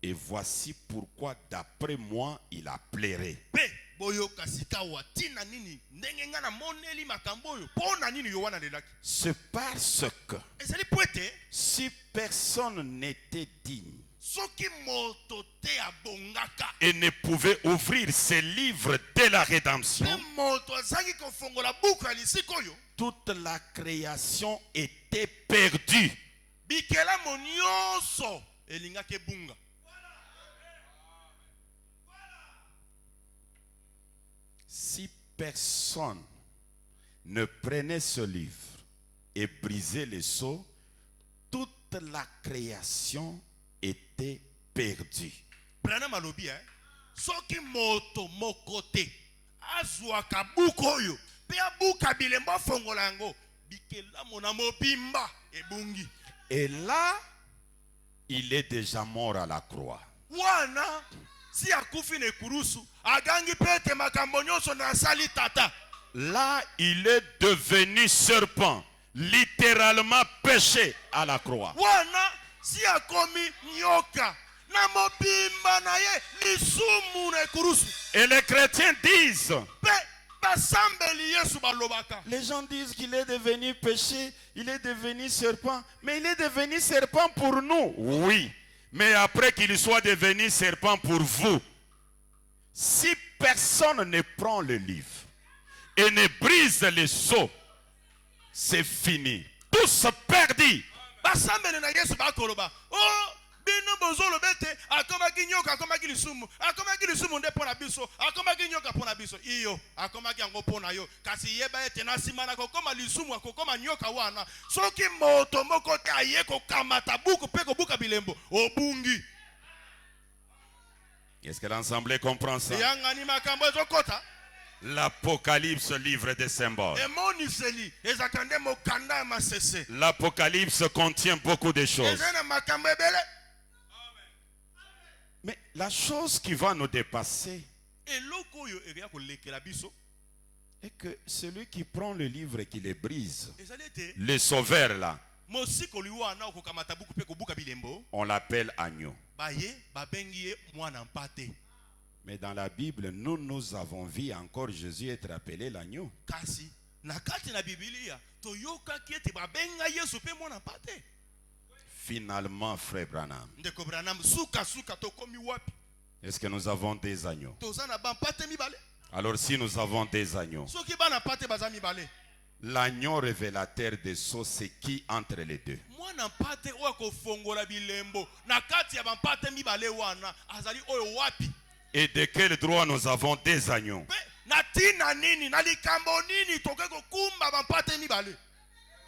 Speaker 1: Et voici pourquoi, d'après moi, il a pleuré.
Speaker 2: pe boyoka sikawa tina nini ndenge nga na moneli makambo oyo mpo na nini yohane alelaki.
Speaker 1: C'est parce que
Speaker 2: ezali po ete
Speaker 1: si personne n'était digne
Speaker 2: soki moto te abongaka
Speaker 1: et ne pouvait ouvrir ses livres de la rédemption,
Speaker 2: mpe moto azangi kofongola buku ya lisika oyo
Speaker 1: toute la création était perdue.
Speaker 2: bikelamo nyonso elingaki ebunga.
Speaker 1: Si personne ne prenait ce livre et brisait les sceaux, toute la création était perdue.
Speaker 2: Branham alobi soki moto moko te azwaka buku oyo mpe abuka bilembo afongola yango bikelamo na mobimba ebungi.
Speaker 1: Et là, il est déjà mort à la croix.
Speaker 2: wana si akufi na ekurusu agangi mpe ete makambo nyonso na asali tata.
Speaker 1: Là, il est devenu serpent, littéralement péché à la croix.
Speaker 2: wana si akomi nyoka na mobimba na ye lisumu na ekurusu.
Speaker 1: Et les chrétiens disent,
Speaker 2: mpe basambeli yesu balobaka
Speaker 1: les gens disent qu'il est devenu péché, il est devenu serpent, mais il est devenu serpent pour nous. Oui, mais après qu'il soit devenu serpent pour vous, si personne ne prend le livre et ne brise les sceaux, c'est fini. Tous perdus.
Speaker 2: basambeli na yesu bakoloba o bino bozoloba ete akomaki nyoka akomaki lisumu nde mpo na biso akomaki nyoka mpo na biso iyo akomaki yango mpo na yo kasi yeba ete na nsima na kokoma lisumu akokoma nyoka wana soki moto moko te aye kokamata buku mpe kobuka bilembo obungi.
Speaker 1: Est-ce que l'Assemblée comprend ça?
Speaker 2: eyangani makambo ezokota
Speaker 1: L'Apocalypse, livre des symboles.
Speaker 2: emoniseli ezalaka nde mokanda ya masese.
Speaker 1: L'Apocalypse contient beaucoup de choses.
Speaker 2: ezali na makambo ebele.
Speaker 1: Mais la chose qui va nous dépasser
Speaker 2: eloko oyo ekeya kolekela biso
Speaker 1: est que celui qui prend le livre et qui le brise,
Speaker 2: ezali ete
Speaker 1: le sauveur là,
Speaker 2: mosikoli wana okokamata buku pe kobuka bilembo
Speaker 1: on l'appelle agneau.
Speaker 2: baye babengi ye mwana mpate.
Speaker 1: Mais dans la Bible, nous avons vu encore Jésus être appelé l'agneau.
Speaker 2: Kasi na kati na Biblia toyokaki ete babenga Yesu pe mwana mpate.
Speaker 1: Finalement, frère Branham,
Speaker 2: Ndeko Branham suka tokomi wapi?
Speaker 1: est-ce que nous avons des agneaux?
Speaker 2: Tozana ba mpate mibale.
Speaker 1: Alors si nous avons des agneaux,
Speaker 2: Soki bana mpate baza mibale.
Speaker 1: l'agneau révélateur des sceaux, c'est qui entre les deux?
Speaker 2: Mwana mpate oyo kofongola bilembo na kati ya ba mpate mibale wana azali oyo wapi?
Speaker 1: Et de quel droit nous avons des agneaux?
Speaker 2: Pe na tina nini na likambo nini toke kokumba ba mpate mibale?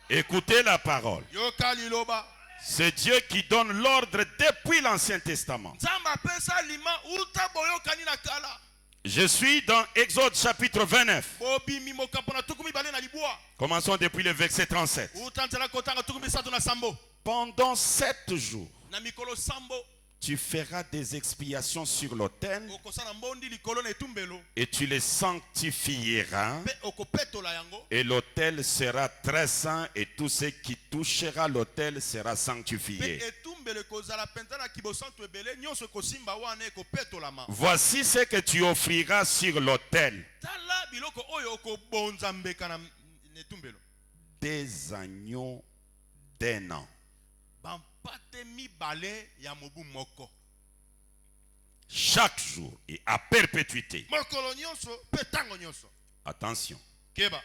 Speaker 1: Écoutez la parole.
Speaker 2: Yoka liloba.
Speaker 1: C'est Dieu qui donne l'ordre depuis l'Ancien Testament.
Speaker 2: Nzamba pesa lima uta boyokani na kala.
Speaker 1: Je suis dans Exode chapitre 29.
Speaker 2: Bobi mimokapona tukumi bale na libwa.
Speaker 1: Commençons depuis le verset 37.
Speaker 2: Uta nzela kotanga tukumi sato na sambo.
Speaker 1: Pendant 7 jours,
Speaker 2: Na mikolo sambo.
Speaker 1: tu feras des expiations sur l'autel
Speaker 2: Okosana mbondi likolo na etumbelo.
Speaker 1: et tu les sanctifieras.
Speaker 2: Pe okopetola yango.
Speaker 1: Et l'autel sera très saint et tout ce qui touchera l'autel sera
Speaker 2: Pe
Speaker 1: sanctifié.
Speaker 2: etumbelo kozala penza na kibosanto ebele nyonso kosimba wana ekopetolama.
Speaker 1: Voici ce que tu offriras sur l'autel.
Speaker 2: Tala biloko oyo okobonza mbeka na etumbelo.
Speaker 1: Des agneaux d'un an.
Speaker 2: Bampate mibale ya mobu moko.
Speaker 1: Chaque jour et à perpétuité.
Speaker 2: Mokolo nyonso pe tango nyonso.
Speaker 1: Attention.
Speaker 2: Keba.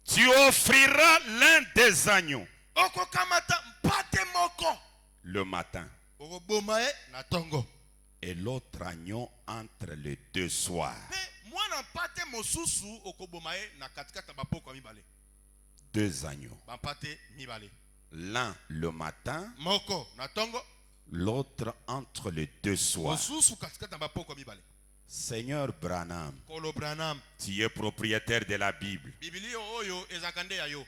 Speaker 1: Tu offriras l'un des agneaux
Speaker 2: Okokamata mpate moko.
Speaker 1: le matin
Speaker 2: Okoboma e na tongo.
Speaker 1: et l'autre agneau entre les deux soirs.
Speaker 2: Pe mwana mpate mosusu okoboma e na katikata bapoko ya mibale.
Speaker 1: 2 agneaux.
Speaker 2: Bampate mibale.
Speaker 1: L'un le matin,
Speaker 2: Moko na tongo.
Speaker 1: l'autre entre les deux soirs.
Speaker 2: Mosusu katikata bapoko ya mibale.
Speaker 1: Seigneur Branham,
Speaker 2: Kolo Branham.
Speaker 1: tu es propriétaire de la Bible.
Speaker 2: Bibilio oyo ezakande ya yo.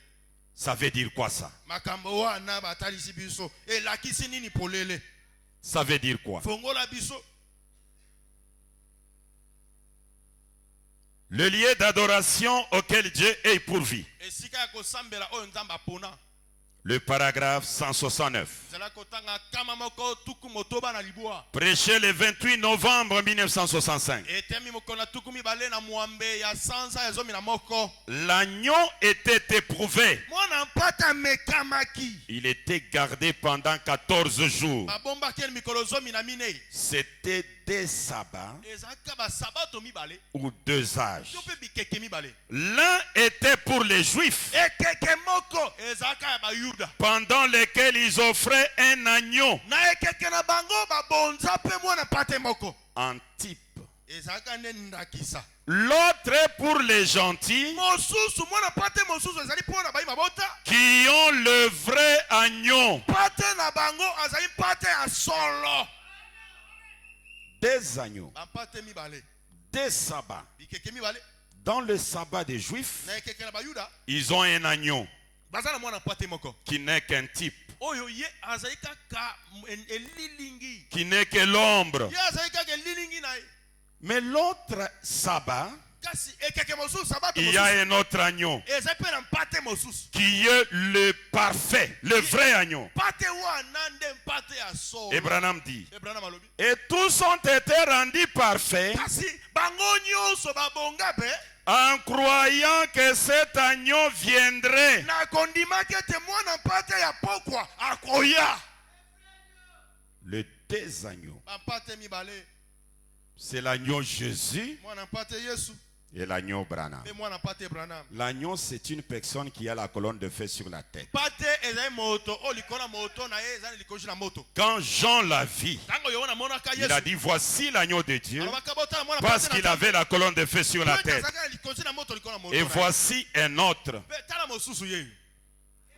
Speaker 1: Ça veut dire quoi ça?
Speaker 2: Makambo wana batalisi biso. Elakisi nini polele.
Speaker 1: Ça veut dire quoi?
Speaker 2: Fongola biso.
Speaker 1: Le lieu d'adoration auquel Dieu est pourvu.
Speaker 2: Esika ya kosambela oyo nzamba pona.
Speaker 1: Le paragraphe 169.
Speaker 2: Zela kotanga kama moko tuku motoba na libwa.
Speaker 1: Prêché le 28 novembre 1965.
Speaker 2: Etemi moko na tuku mibale na muambe ya sanza ya zomi na moko.
Speaker 1: L'agneau était éprouvé.
Speaker 2: Mwana mpata mekamaki.
Speaker 1: Il était gardé pendant 14 jours.
Speaker 2: Babomba kel mikolo zomi na minei.
Speaker 1: C'était des sabbats
Speaker 2: Ezaka ba sabato mibale.
Speaker 1: ou 2 âges.
Speaker 2: Tope bikeke mibale.
Speaker 1: L'un était pour les Juifs,
Speaker 2: Ekeke moko ezaka ya ba yuda.
Speaker 1: pendant lesquels ils offraient un agneau
Speaker 2: Na ekeke na bango babonza pe mwana pate moko.
Speaker 1: en type.
Speaker 2: Ezaka nde ndakisa.
Speaker 1: L'autre est pour les gentils
Speaker 2: Mosusu mwana pate mosusu ezali pona bayi mabota.
Speaker 1: qui ont le vrai agneau.
Speaker 2: Pate na bango azali pate ya solo.
Speaker 1: Des agneaux,
Speaker 2: Bampate mibale.
Speaker 1: des sabbats.
Speaker 2: Bikeke mibale.
Speaker 1: Dans le sabbat des Juifs,
Speaker 2: Na ekeke na bayuda.
Speaker 1: ils ont un agneau
Speaker 2: Baza na mwana pate moko.
Speaker 1: qui n'est qu'un type,
Speaker 2: Oyo ye azali kaka elilingi.
Speaker 1: qui n'est que l'ombre.
Speaker 2: Ye azali kaka elilingi na ye.
Speaker 1: Mais l'autre sabbat,
Speaker 2: Kasi ekeke mosusu sabato
Speaker 1: il y a
Speaker 2: mosusu.
Speaker 1: un autre agneau
Speaker 2: Ezali pe na mpate mosusu.
Speaker 1: qui est le parfait, le vrai agneau.
Speaker 2: Pate wana nde mpate ya solo.
Speaker 1: Et Branham dit,
Speaker 2: Abraham alobi.
Speaker 1: et tous ont été rendus parfaits
Speaker 2: Kasi bango nyonso babonga pe.
Speaker 1: en croyant que cet agneau viendrait.
Speaker 2: Na kondimaki ete mwana mpate ya pokwa akoya.
Speaker 1: Les 2 agneaux,
Speaker 2: Bampate mibale.
Speaker 1: c'est l'agneau Jésus
Speaker 2: Mwana mpate Yesu.
Speaker 1: et l'agneau Branham.
Speaker 2: Pe mwana mpate Branham.
Speaker 1: L'agneau, c'est une personne qui a la colonne de feu sur la tête.
Speaker 2: Pate ezali moto. O likona moto na ye ezali likoji na moto.
Speaker 1: Quand Jean l'a vu,
Speaker 2: Tango yo na monaka
Speaker 1: il a
Speaker 2: Yesu.
Speaker 1: dit, voici l'agneau de Dieu,
Speaker 2: Alobaka bota mwana
Speaker 1: parce
Speaker 2: pate na
Speaker 1: qu'il avait la colonne de feu sur la tête.
Speaker 2: Ezaka likoji na moto likona moto.
Speaker 1: Et voici un autre
Speaker 2: Pe tala mosusu ye.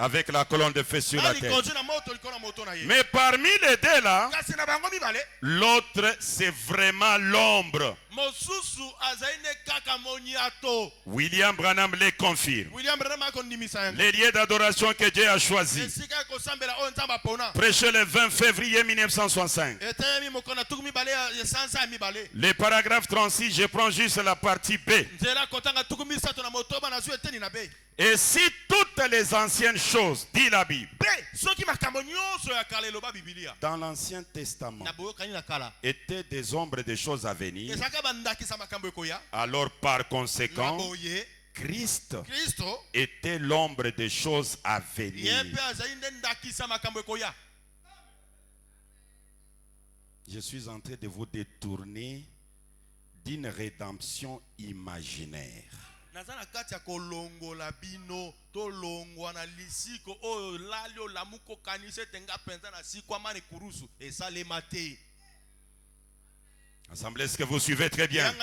Speaker 1: avec la colonne de feu sur la tête.
Speaker 2: Likoji na moto likona moto na ye.
Speaker 1: Mais parmi les 2 là,
Speaker 2: Kasi na bango mibale.
Speaker 1: l'autre, c'est vraiment l'ombre.
Speaker 2: Mosusu azali ne kaka moniato.
Speaker 1: William Branham les confirme.
Speaker 2: William Branham akondimisa yango.
Speaker 1: Les lieux d'adoration que Dieu a choisis
Speaker 2: Esika
Speaker 1: Prêché le 20 février 1965. Les paragraphes 36, je prends juste la partie B. Et si toutes les anciennes choses, dit la Bible, dans l'Ancien Testament, étaient des ombres des choses à venir, alors par conséquent, Christ était l'ombre des choses à venir. Je suis en train de vous détourner d'une rédemption imaginaire. Assemblée, est-ce que vous suivez très bien?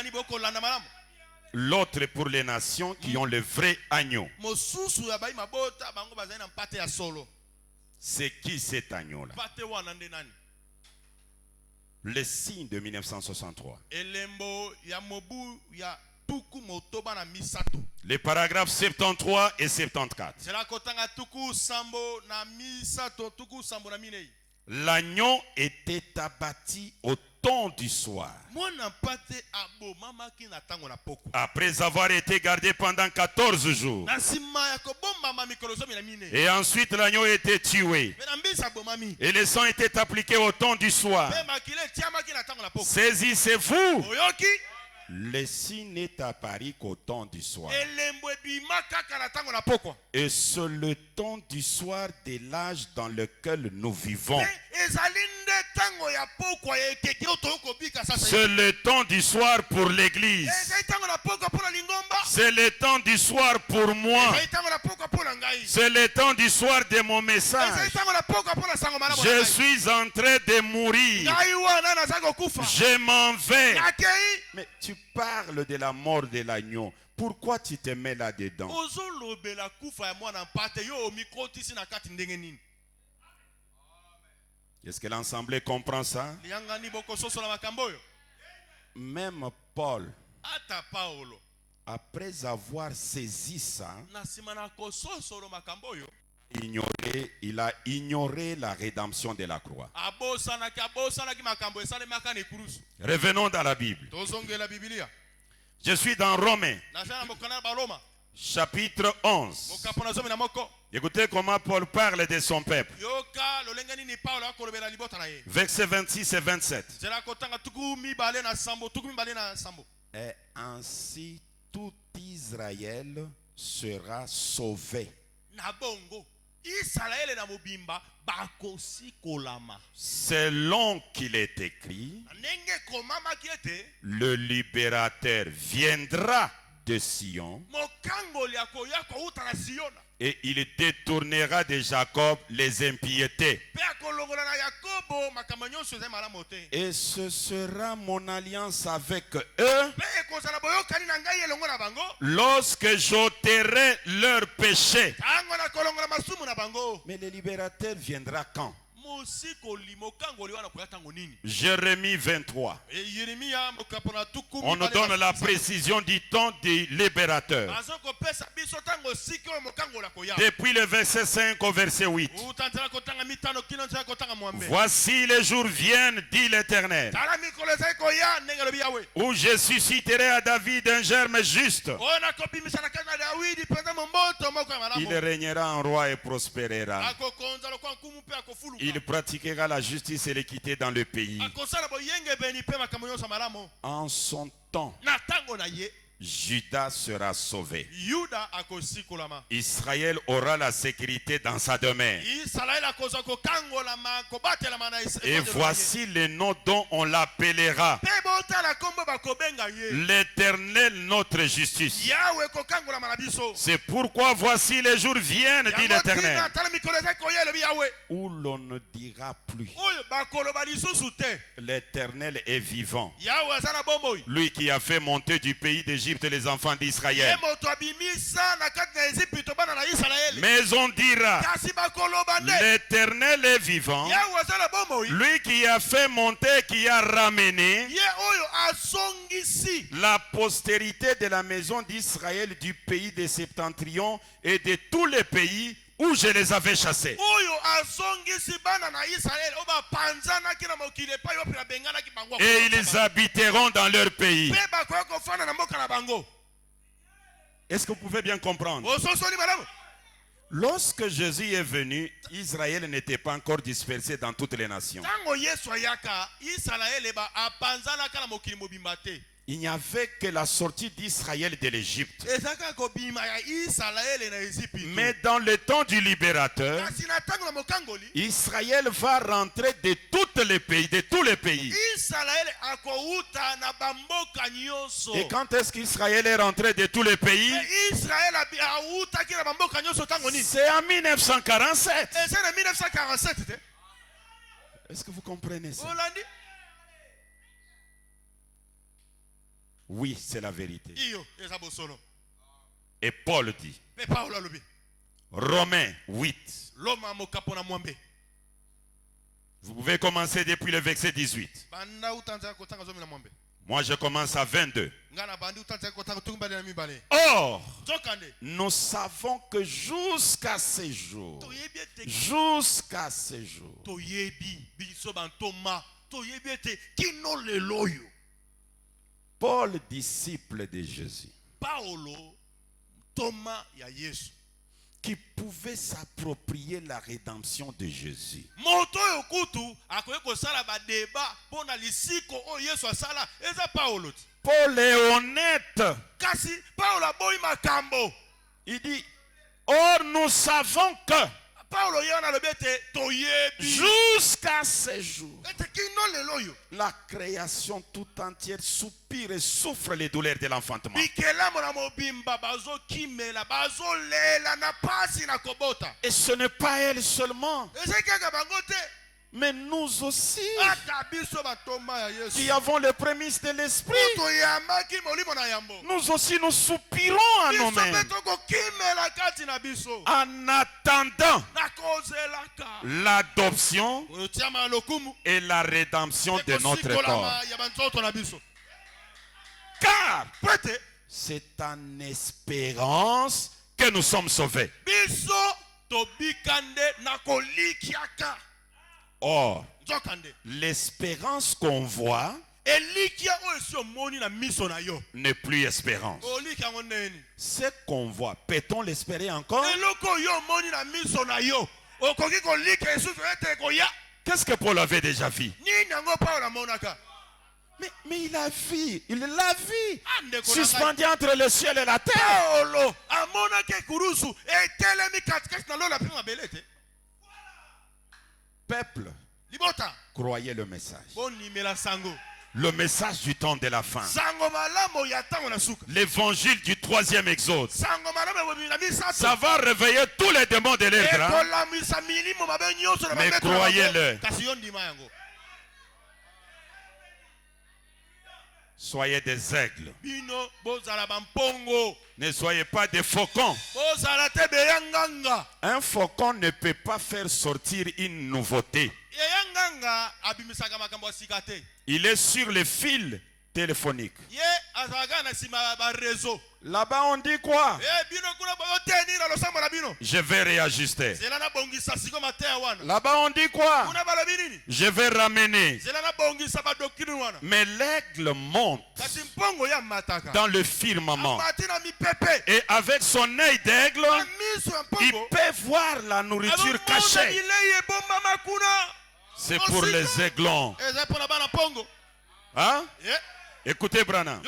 Speaker 1: L'autre pour les nations qui ont le vrai agneau. C'est qui cet agneau-là? Le signe de 1963. Les paragraphes 73 et 74. L'agneau était abattu au temps du soir. Après avoir été gardé pendant 14 jours. Et ensuite l'agneau était tué. Et le sang était appliqué au temps du soir. Saisissez-vous. Le signe n'est apparu qu'au temps du soir. Et c'est le temps du soir de l'âge dans lequel nous vivons. C'est le temps du soir pour l'église. C'est le temps du soir pour moi. C'est le temps du soir de mon message. Je suis en train de mourir. Je m'en vais. Mais tu parles de la mort de l'agneau. Pourquoi tu te mets là-dedans? Est-ce que l'Assemblée comprend ça? Même Paul, après avoir saisi ça, il a ignoré la rédemption de la croix. Revenons dans la Bible. Je suis dans Romains, chapitre 11. Écoutez comment Paul parle de son peuple. Versets 26 et 27. Et ainsi tout Israël sera sauvé. Selon qu'il est écrit, le libérateur viendra de Sion et il détournera de Jacob les impiétés. Et ce sera mon alliance avec eux lorsque j'ôterai leurs péchés. Mais le libérateur viendra quand? Jérémie 23. On nous donne la précision du temps du libérateur. Depuis le verset 5 au verset 8. Voici les jours viennent, dit l'Éternel, où je susciterai à David un germe juste. Il régnera en roi et prospérera. Il pratiquera la justice et l'équité dans le pays. En son temps, Juda sera sauvé. Israël aura la sécurité dans sa demeure. Et voici le nom dont on l'appellera: l'Éternel notre justice. C'est pourquoi voici les jours viennent, dit l'Éternel, où l'on ne dira plus l'Éternel est vivant, lui qui a fait monter du pays d'Égypte les enfants d'Israël. Mais on dira, l'Éternel est vivant, lui qui a fait monter, qui a ramené la postérité de la maison d'Israël du pays des septentrions et de tous les pays où je les avais chassés. Et ils habiteront dans leur pays. Est-ce que vous pouvez bien comprendre? Lorsque Jésus est venu, Israël n'était pas encore dispersé dans toutes les nations. Il n'y avait que la sortie d'Israël de l'Égypte. Mais dans le temps du libérateur, Israël va rentrer de tous les pays. Et quand est-ce qu'Israël est rentré de tous les pays? C'est en 1947. Est-ce que vous comprenez ça? Oui, c'est la vérité. Et Paul dit, Romains 8. Vous pouvez commencer depuis le verset 18. Moi, je commence à 22. Or, nous savons que jusqu'à ce jour, Paul, disciple de Jésus, qui pouvait s'approprier la rédemption de Jésus, Paul est honnête. Il dit, or nous savons que jusqu'à ce jour, la création tout entière soupire et souffre les douleurs de l'enfantement. Et ce n'est pas elle seulement, mais nous aussi, qui avons les prémices de l'esprit, nous aussi nous soupirons à nous-mêmes en attendant l'adoption et la rédemption de notre corps. Car c'est en espérance que nous sommes sauvés. Or, l'espérance qu'on voit n'est plus espérance. Ce qu'on voit, peut-on l'espérer encore? Qu'est-ce que Paul avait déjà vu? Mais il a vu, il l'a vu, suspendu entre le ciel et la terre. Peuple, croyez le message. Le message du temps de la fin. L'évangile du troisième exode. Ça va réveiller tous les démons de l'ordre. Mais croyez-le. Soyez des aigles. Ne soyez pas des faucons. Un faucon ne peut pas faire sortir une nouveauté. Il est sur le fil téléphonique. Là-bas on dit quoi? Je vais réajuster. Là-bas on dit quoi? Je vais ramener. Mais l'aigle monte dans le firmament. Et avec son œil d'aigle, il peut voir la nourriture cachée. C'est pour les aiglons. Hein? Écoutez Branham.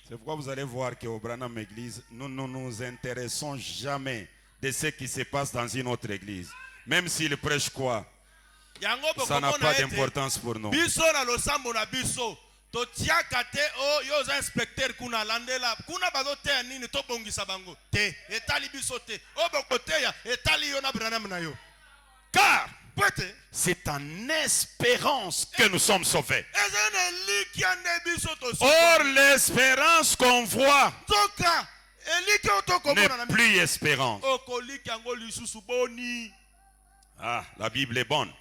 Speaker 1: C'est pourquoi vous allez voir qu'au Branham Église, nous ne nous intéressons jamais de ce qui se passe dans une autre église. Même s'il prêche quoi, ça n'a pas d'importance pour nous. Car c'est en espérance que nous sommes sauvés. Or, l'espérance qu'on voit n'est plus espérance. Ah, la Bible est bonne.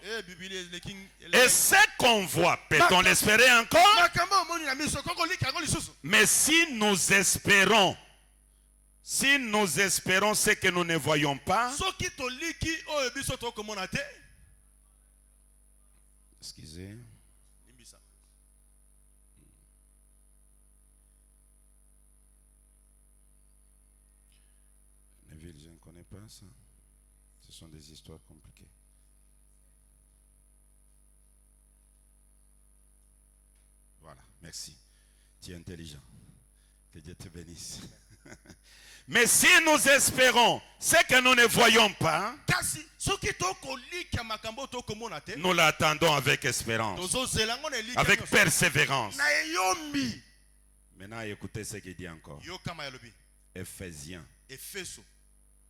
Speaker 1: Et ce qu'on voit, peut-on l'espérer encore? Mais si nous espérons Si nous espérons ce que nous ne voyons pas,
Speaker 2: soki toliki oyo biso tokomona te,
Speaker 1: excusez,
Speaker 2: limbisa.
Speaker 1: Neville, je ne connais pas ça. Ce sont des histoires compliquées. Voilà, merci. Tu es intelligent. Que Dieu te bénisse. Mais si nous espérons ce que nous ne voyons pas,
Speaker 2: Kasi soki tokoliki makambo tokomona te,
Speaker 1: nous l'attendons avec espérance,
Speaker 2: tozozela ngo na eliki
Speaker 1: avec
Speaker 2: nyonso.
Speaker 1: persévérance.
Speaker 2: Na eyombi.
Speaker 1: Maintenant, écoutez ce qu'il dit encore.
Speaker 2: Yokama ya lobi.
Speaker 1: Ephésiens,
Speaker 2: Efeso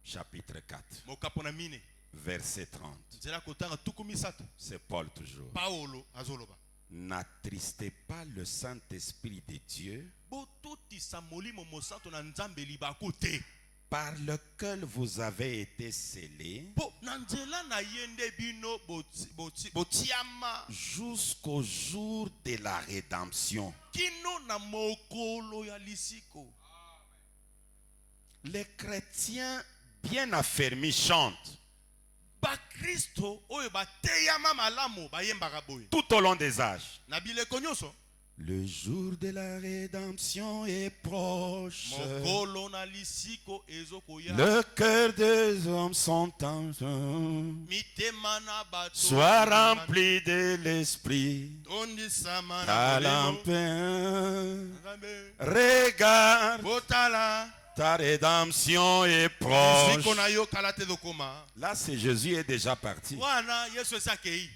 Speaker 1: chapitre 4,
Speaker 2: mokapona mine.
Speaker 1: verset 30.
Speaker 2: Nzela kotanga tukumi sato.
Speaker 1: C'est Paul toujours.
Speaker 2: Paulo azoloba.
Speaker 1: N'attristez pas le Saint-Esprit de Dieu,
Speaker 2: Bototisa molimo mosanto na nzambe libako te.
Speaker 1: par lequel vous avez été scellés
Speaker 2: Po na nzela na yende bino botiama
Speaker 1: jusqu'au jour de la rédemption.
Speaker 2: kino na mokolo ya lisiko.
Speaker 1: Les chrétiens bien affermis chantent
Speaker 2: Ba Kristo oyo bateyama malamu bayembaka boye.
Speaker 1: tout au long des âges.
Speaker 2: Na bileko nyonso.
Speaker 1: Le jour de la rédemption est proche.
Speaker 2: Mokolo na lisiko ezokoya.
Speaker 1: Le cœur des hommes sont en
Speaker 2: Mitema na bato.
Speaker 1: Sois rempli de l'esprit.
Speaker 2: Tondisama na
Speaker 1: Talampin.
Speaker 2: Nzambe.
Speaker 1: Regarde,
Speaker 2: Botala.
Speaker 1: ta rédemption est proche.
Speaker 2: Lisiko na yo kalate dokoma.
Speaker 1: Là, c'est Jésus est déjà parti.
Speaker 2: Wana Yesu esakei.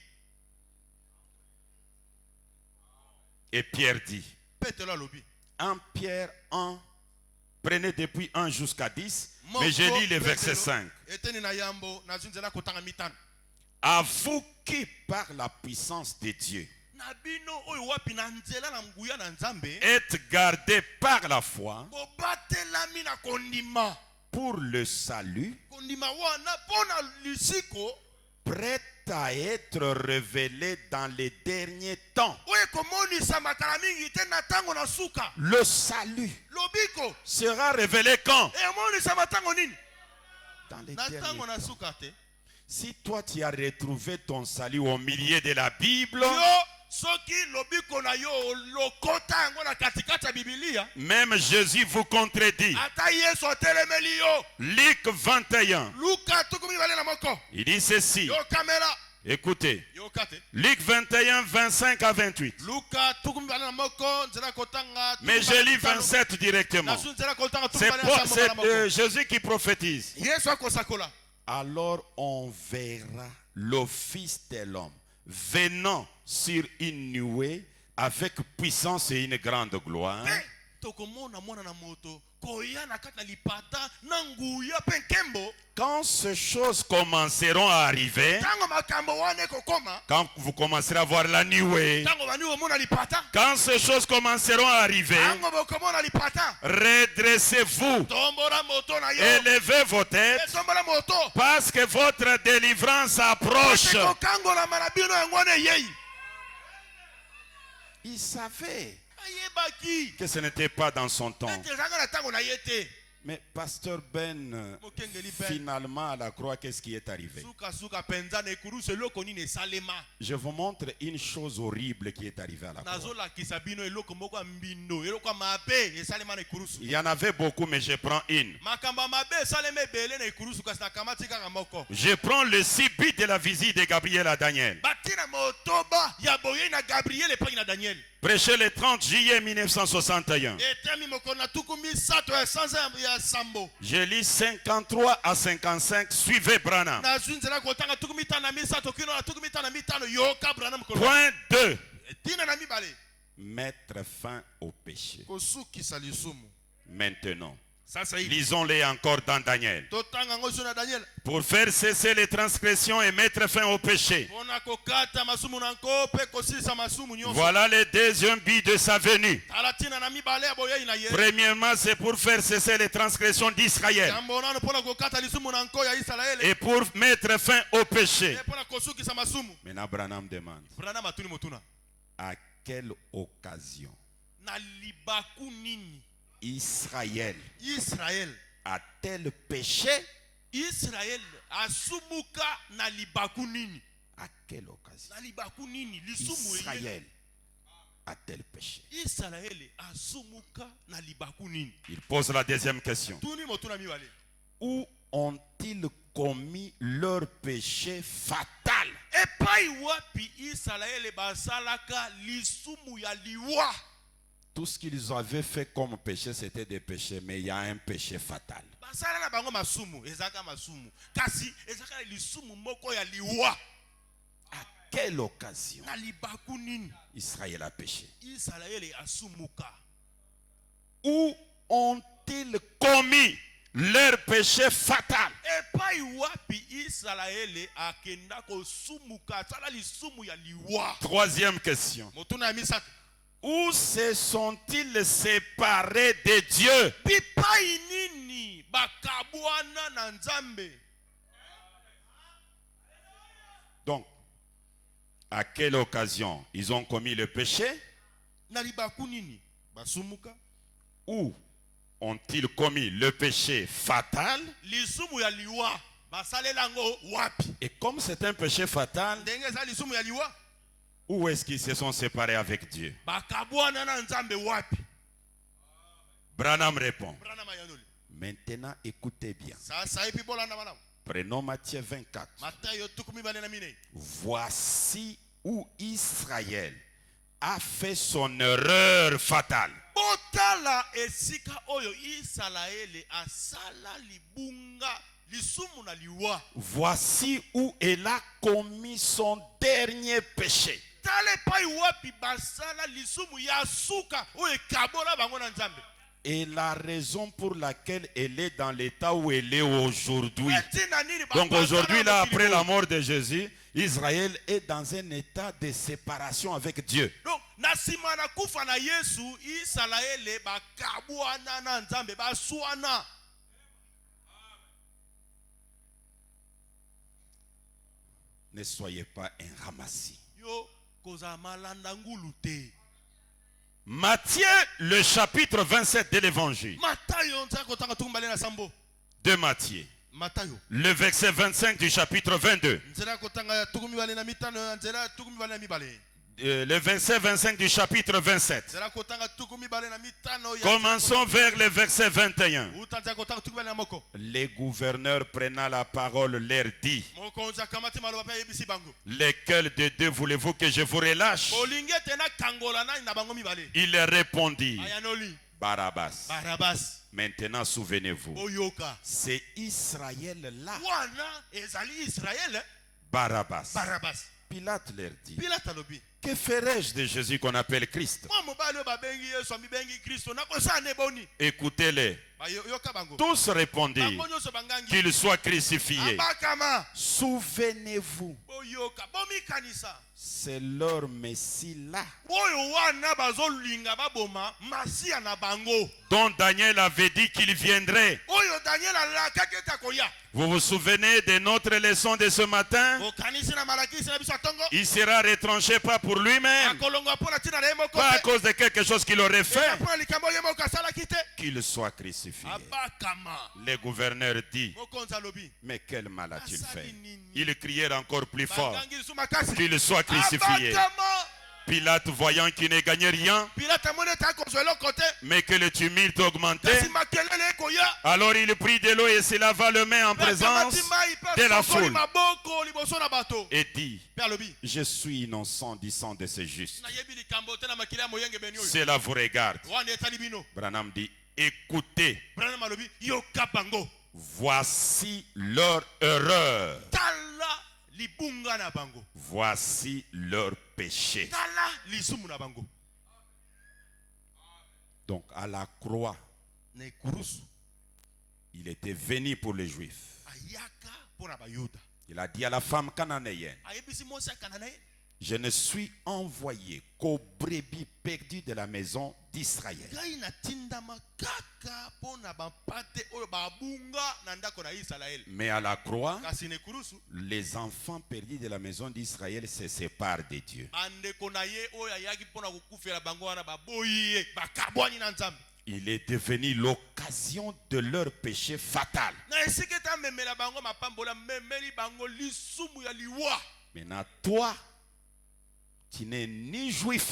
Speaker 1: Et Pierre dit,
Speaker 2: Petelo alobi.
Speaker 1: 1 Pierre 1, prenez depuis 1 jusqu'à 10, mais je lis le verset 5.
Speaker 2: Eteni na yambo na zunzela kotanga mitano.
Speaker 1: À vous qui, par la puissance de Dieu,
Speaker 2: Na bino oyo wapi na nzela na nguya na nzambe.
Speaker 1: êtes gardés par la foi
Speaker 2: Bobatelami na kondima.
Speaker 1: pour le salut,
Speaker 2: Kondima wana pona lisiko.
Speaker 1: prêt à être révélé dans les derniers temps.
Speaker 2: Oye komonisa makala mingi te na tango na suka.
Speaker 1: Le salut
Speaker 2: Lobiko.
Speaker 1: sera révélé quand?
Speaker 2: E monisa matango nini?
Speaker 1: Dans les
Speaker 2: Na
Speaker 1: derniers
Speaker 2: tango na
Speaker 1: temps.
Speaker 2: suka te.
Speaker 1: Si toi tu as retrouvé ton salut au milieu de la Bible,
Speaker 2: Yo soki lobiko na yo lokota yango na katikati ya Biblia.
Speaker 1: même Jésus vous contredit.
Speaker 2: Ata Yesu atelemeli yo.
Speaker 1: Luc 21,
Speaker 2: Luka tukumi bale na moko.
Speaker 1: il dit ceci.
Speaker 2: Yo kamera.
Speaker 1: Écoutez,
Speaker 2: Yo kate.
Speaker 1: Luc 21, 25 à 28.
Speaker 2: Luka tukumi bale na moko. Nzela kotanga.
Speaker 1: Mais je lis 27 directement.
Speaker 2: Nasu nzela kotanga tukumi
Speaker 1: C'est
Speaker 2: bale na
Speaker 1: c'est,
Speaker 2: moko.
Speaker 1: Jésus qui prophétise.
Speaker 2: Yesu akosakola.
Speaker 1: Alors on verra le Fils de l'homme venant sur une nuée avec puissance et une grande gloire.
Speaker 2: Tokomona mwana na moto. Koya na kati na lipata na nguya pe nkembo.
Speaker 1: Quand ces choses commenceront à arriver,
Speaker 2: Tango makambo wane kokoma.
Speaker 1: quand vous commencerez à voir la nuée,
Speaker 2: Tango bani omona lipata.
Speaker 1: quand ces choses commenceront à arriver,
Speaker 2: Tango bokomona lipata.
Speaker 1: redressez-vous,
Speaker 2: Tombola moto na yo.
Speaker 1: élevez vos têtes,
Speaker 2: Tombola moto.
Speaker 1: parce que votre délivrance approche.
Speaker 2: Kokangola marabino yangone yei.
Speaker 1: Il savait
Speaker 2: Ayebaki.
Speaker 1: que ce n'était pas dans son temps.
Speaker 2: Ete zanga na tango na yete.
Speaker 1: Mais Pasteur Ben,
Speaker 2: Mokengeli Ben.
Speaker 1: finalement à la croix, qu'est-ce qui est arrivé?
Speaker 2: Suka suka penza na ekuru seloko nini salema.
Speaker 1: Je vous montre une chose horrible qui est arrivée à la croix.
Speaker 2: Nazola kisabino eloko moko ya mbindo. Eloko mabe esalema na ekurusu.
Speaker 1: Il y en avait beaucoup, mais je prends une.
Speaker 2: Makamba mabe esalema ebele na ekurusu kasi na kamati kaka moko.
Speaker 1: Je prends le 6 buts de la visite de Gabriel à Daniel.
Speaker 2: Batina motoba ya boye na Gabriel epai na Daniel.
Speaker 1: Prêché le 30 juillet 1961.
Speaker 2: Etemi moko na tukumi sato ya sanza ya sambo.
Speaker 1: Je lis 53 à 55. Suivez Branham.
Speaker 2: Na zunzela kotanga tukumi tana misato kino na tukumi tana mitano yoka brana mkono.
Speaker 1: Point 2.
Speaker 2: Tina na mibale.
Speaker 1: Mettre fin au péché.
Speaker 2: Kosukisa lisumu.
Speaker 1: Maintenant,
Speaker 2: Sasa hivi.
Speaker 1: lisons-les encore dans Daniel.
Speaker 2: Totanga ngozo na Daniel.
Speaker 1: Pour faire cesser les transgressions et mettre fin au péché.
Speaker 2: Pona kokata masumu na nkope kosisa masumu nyonso.
Speaker 1: Voilà le deuxième but de sa venue.
Speaker 2: Alatina na mibale ya boye na ye.
Speaker 1: Premièrement, c'est pour faire cesser les transgressions d'Israël
Speaker 2: Jambo nano pona kokata lisumu na nko ya Israeli.
Speaker 1: et pour mettre fin au péché.
Speaker 2: Pona kosukisa masumu.
Speaker 1: Maintenant, Branham demande,
Speaker 2: Brana matuni motuna.
Speaker 1: à quelle occasion
Speaker 2: Na libaku nini?
Speaker 1: Israël
Speaker 2: Israel
Speaker 1: a-t-elle péché?
Speaker 2: Israël asumuka na libaku nini?
Speaker 1: À quelle occasion
Speaker 2: Na libaku nini? Lisumu
Speaker 1: Israël a-t-elle péché?
Speaker 2: Israël asumuka na libaku nini?
Speaker 1: Il pose la deuxième question.
Speaker 2: Tuni motuna miwale.
Speaker 1: Où ont-ils commis leur péché fatal?
Speaker 2: Epai wapi Israël basalaka lisumu ya liwa?
Speaker 1: Tout ce qu'ils avaient fait comme péché, c'était des péchés, mais il y a un péché fatal.
Speaker 2: Basala na bango masumu, ezaka masumu. Kasi ezaka lisumu moko ya liwa.
Speaker 1: À quelle occasion
Speaker 2: Na libaku nini?
Speaker 1: Israël a péché?
Speaker 2: Israël asumuka.
Speaker 1: Où ont-ils commis leur péché fatal?
Speaker 2: Epai wapi Israël akenda ko sumuka sala lisumu ya liwa?
Speaker 1: Troisième question.
Speaker 2: Motuna ya misato.
Speaker 1: Où se sont-ils séparés de Dieu?
Speaker 2: Bipai nini bakabwana na Nzambe?
Speaker 1: Donc, à quelle occasion ils ont commis le péché?
Speaker 2: Na libaku nini basumuka?
Speaker 1: Où ont-ils commis le péché fatal?
Speaker 2: Lisumu ya liwa basalelango wapi?
Speaker 1: Et comme c'est un péché fatal,
Speaker 2: Ndenge za lisumu ya liwa?
Speaker 1: où est-ce qu'ils se sont séparés avec Dieu?
Speaker 2: Bakabwana na Nzambe wapi?
Speaker 1: Branham répond.
Speaker 2: Brana mayanoli.
Speaker 1: Maintenant, écoutez bien.
Speaker 2: Sasa ipi bolanda malamu.
Speaker 1: Prenons Matthieu 24.
Speaker 2: Matayo tukumi bale na mine.
Speaker 1: Voici où Israël a fait son erreur fatale.
Speaker 2: Botala esika oyo Israël asala libunga lisumu na liwa.
Speaker 1: Voici où elle a commis son dernier péché.
Speaker 2: Tale pai wapi basala lisumu ya suka oyo kabola bango na Nzambe.
Speaker 1: Et la raison pour laquelle elle est dans l'état où elle est aujourd'hui. Donc aujourd'hui, là, après la mort de Jésus, Israël est dans un état de séparation avec Dieu.
Speaker 2: Donc, nasima na kufa na Yesu, Israël bakabwana na Nzambe baswana.
Speaker 1: Ne soyez pas un ramassis.
Speaker 2: Yo koza malanda ngulu te.
Speaker 1: Matthieu, le chapitre 27 de l'évangile.
Speaker 2: Matayo nza kotanga tukumbale na sambo.
Speaker 1: De Matthieu.
Speaker 2: Matayo.
Speaker 1: Le verset 25 du chapitre 22.
Speaker 2: Nzela kotanga tukumi bale na mitano, nzela tukumi bale na mibale.
Speaker 1: Le verset 25 du chapitre 27.
Speaker 2: Nzela kotanga tukumi bale na mitano ya.
Speaker 1: Commençons vers le verset 21.
Speaker 2: Utanza kotanga tukumi bale na moko.
Speaker 1: Les gouverneurs prenant la parole leur dit:
Speaker 2: Moko nza kamati maloba pa yebisi bango.
Speaker 1: Lequel de deux voulez-vous que je vous relâche?
Speaker 2: Bolinge tena kangola na bango mibale.
Speaker 1: Il répondit:
Speaker 2: Ayanoli.
Speaker 1: Barabbas.
Speaker 2: Barabas.
Speaker 1: Maintenant souvenez-vous,
Speaker 2: Oyoka.
Speaker 1: c'est Israël là.
Speaker 2: Wana ezali Israël.
Speaker 1: Barabbas.
Speaker 2: Barabas.
Speaker 1: Pilate leur dit:
Speaker 2: Pilate alobi.
Speaker 1: que ferai-je de Jésus qu'on appelle Christ?
Speaker 2: Mwa mobali oyo babengi Yesu amibengi Kristo nakosala ne boni.
Speaker 1: Écoutez-les.
Speaker 2: Yoka bango.
Speaker 1: Tous répondirent
Speaker 2: Bango nyonso bangangi.
Speaker 1: qu'il soit crucifié.
Speaker 2: Abakama.
Speaker 1: Souvenez-vous,
Speaker 2: Oyoka. Bomikanisa.
Speaker 1: c'est leur Messie là,
Speaker 2: Oyo wana bazolinga baboma masiya na bango.
Speaker 1: dont Daniel avait dit qu'il viendrait.
Speaker 2: Oyo Daniel alakaki ete akoya.
Speaker 1: Vous vous souvenez de notre leçon de ce matin?
Speaker 2: Okanisi na malakisi na biso atongo.
Speaker 1: Il sera retranché pas pour lui-même,
Speaker 2: Akolongwa mpo na ntina na ye moko
Speaker 1: pas à
Speaker 2: te.
Speaker 1: cause de quelque chose qu'il aurait
Speaker 2: Eza
Speaker 1: fait,
Speaker 2: mpo na likambo ye moko asalaki te.
Speaker 1: qu'il soit crucifié.
Speaker 2: Abakama.
Speaker 1: Les gouverneurs disent:
Speaker 2: Mokonzi alobi.
Speaker 1: mais quel mal a-t-il fait? Ils crièrent encore plus fort
Speaker 2: Bagangi lisu makasi.
Speaker 1: qu'il soit crucifié.
Speaker 2: Abakama.
Speaker 1: Pilate, voyant qu'il ne gagnait rien,
Speaker 2: Pilate amoni ete akozwa eloko te.
Speaker 1: mais que le tumulte augmentait,
Speaker 2: Kasi makelele ekoya.
Speaker 1: alors il prit de l'eau et se lava les mains en présence de la foule
Speaker 2: maboko liboso na bato.
Speaker 1: et dit:
Speaker 2: Pe alobi.
Speaker 1: je suis innocent du sang de ce juste.
Speaker 2: Nayebi likambo te na makili ya moyenge beni oyo.
Speaker 1: Cela vous regarde.
Speaker 2: Wana etali bino.
Speaker 1: Branham dit: écoutez,
Speaker 2: Branham alobi yoka bango.
Speaker 1: voici leur erreur.
Speaker 2: Tala libunga na bango.
Speaker 1: Voici leur péché.
Speaker 2: Tala lisumu na bango.
Speaker 1: Donc à la croix,
Speaker 2: Na ekurusu.
Speaker 1: il était venu pour les Juifs.
Speaker 2: Ayaka pona bayuda.
Speaker 1: Il a dit à la femme cananéenne:
Speaker 2: Ayebisi mosi akana na ye.
Speaker 1: je ne suis envoyé qu'aux brebis perdues de la maison d'Israël.
Speaker 2: Ngai natindama kaka pona bampate oyo babunga na ndako na Israel.
Speaker 1: Mais à la croix,
Speaker 2: Kasi na ekurusu.
Speaker 1: les enfants perdus de la maison d'Israël se séparent de Dieu.
Speaker 2: Bandeko na ye oyo ayaki pona kokufela bango wana baboyi ye bakabwani na Nzambe.
Speaker 1: il est devenu l'occasion de leur péché fatal.
Speaker 2: Na esika etamemela bango mapambola memeli bango lisumu ya liwa.
Speaker 1: Maintenant, toi, tu n'es ni juif,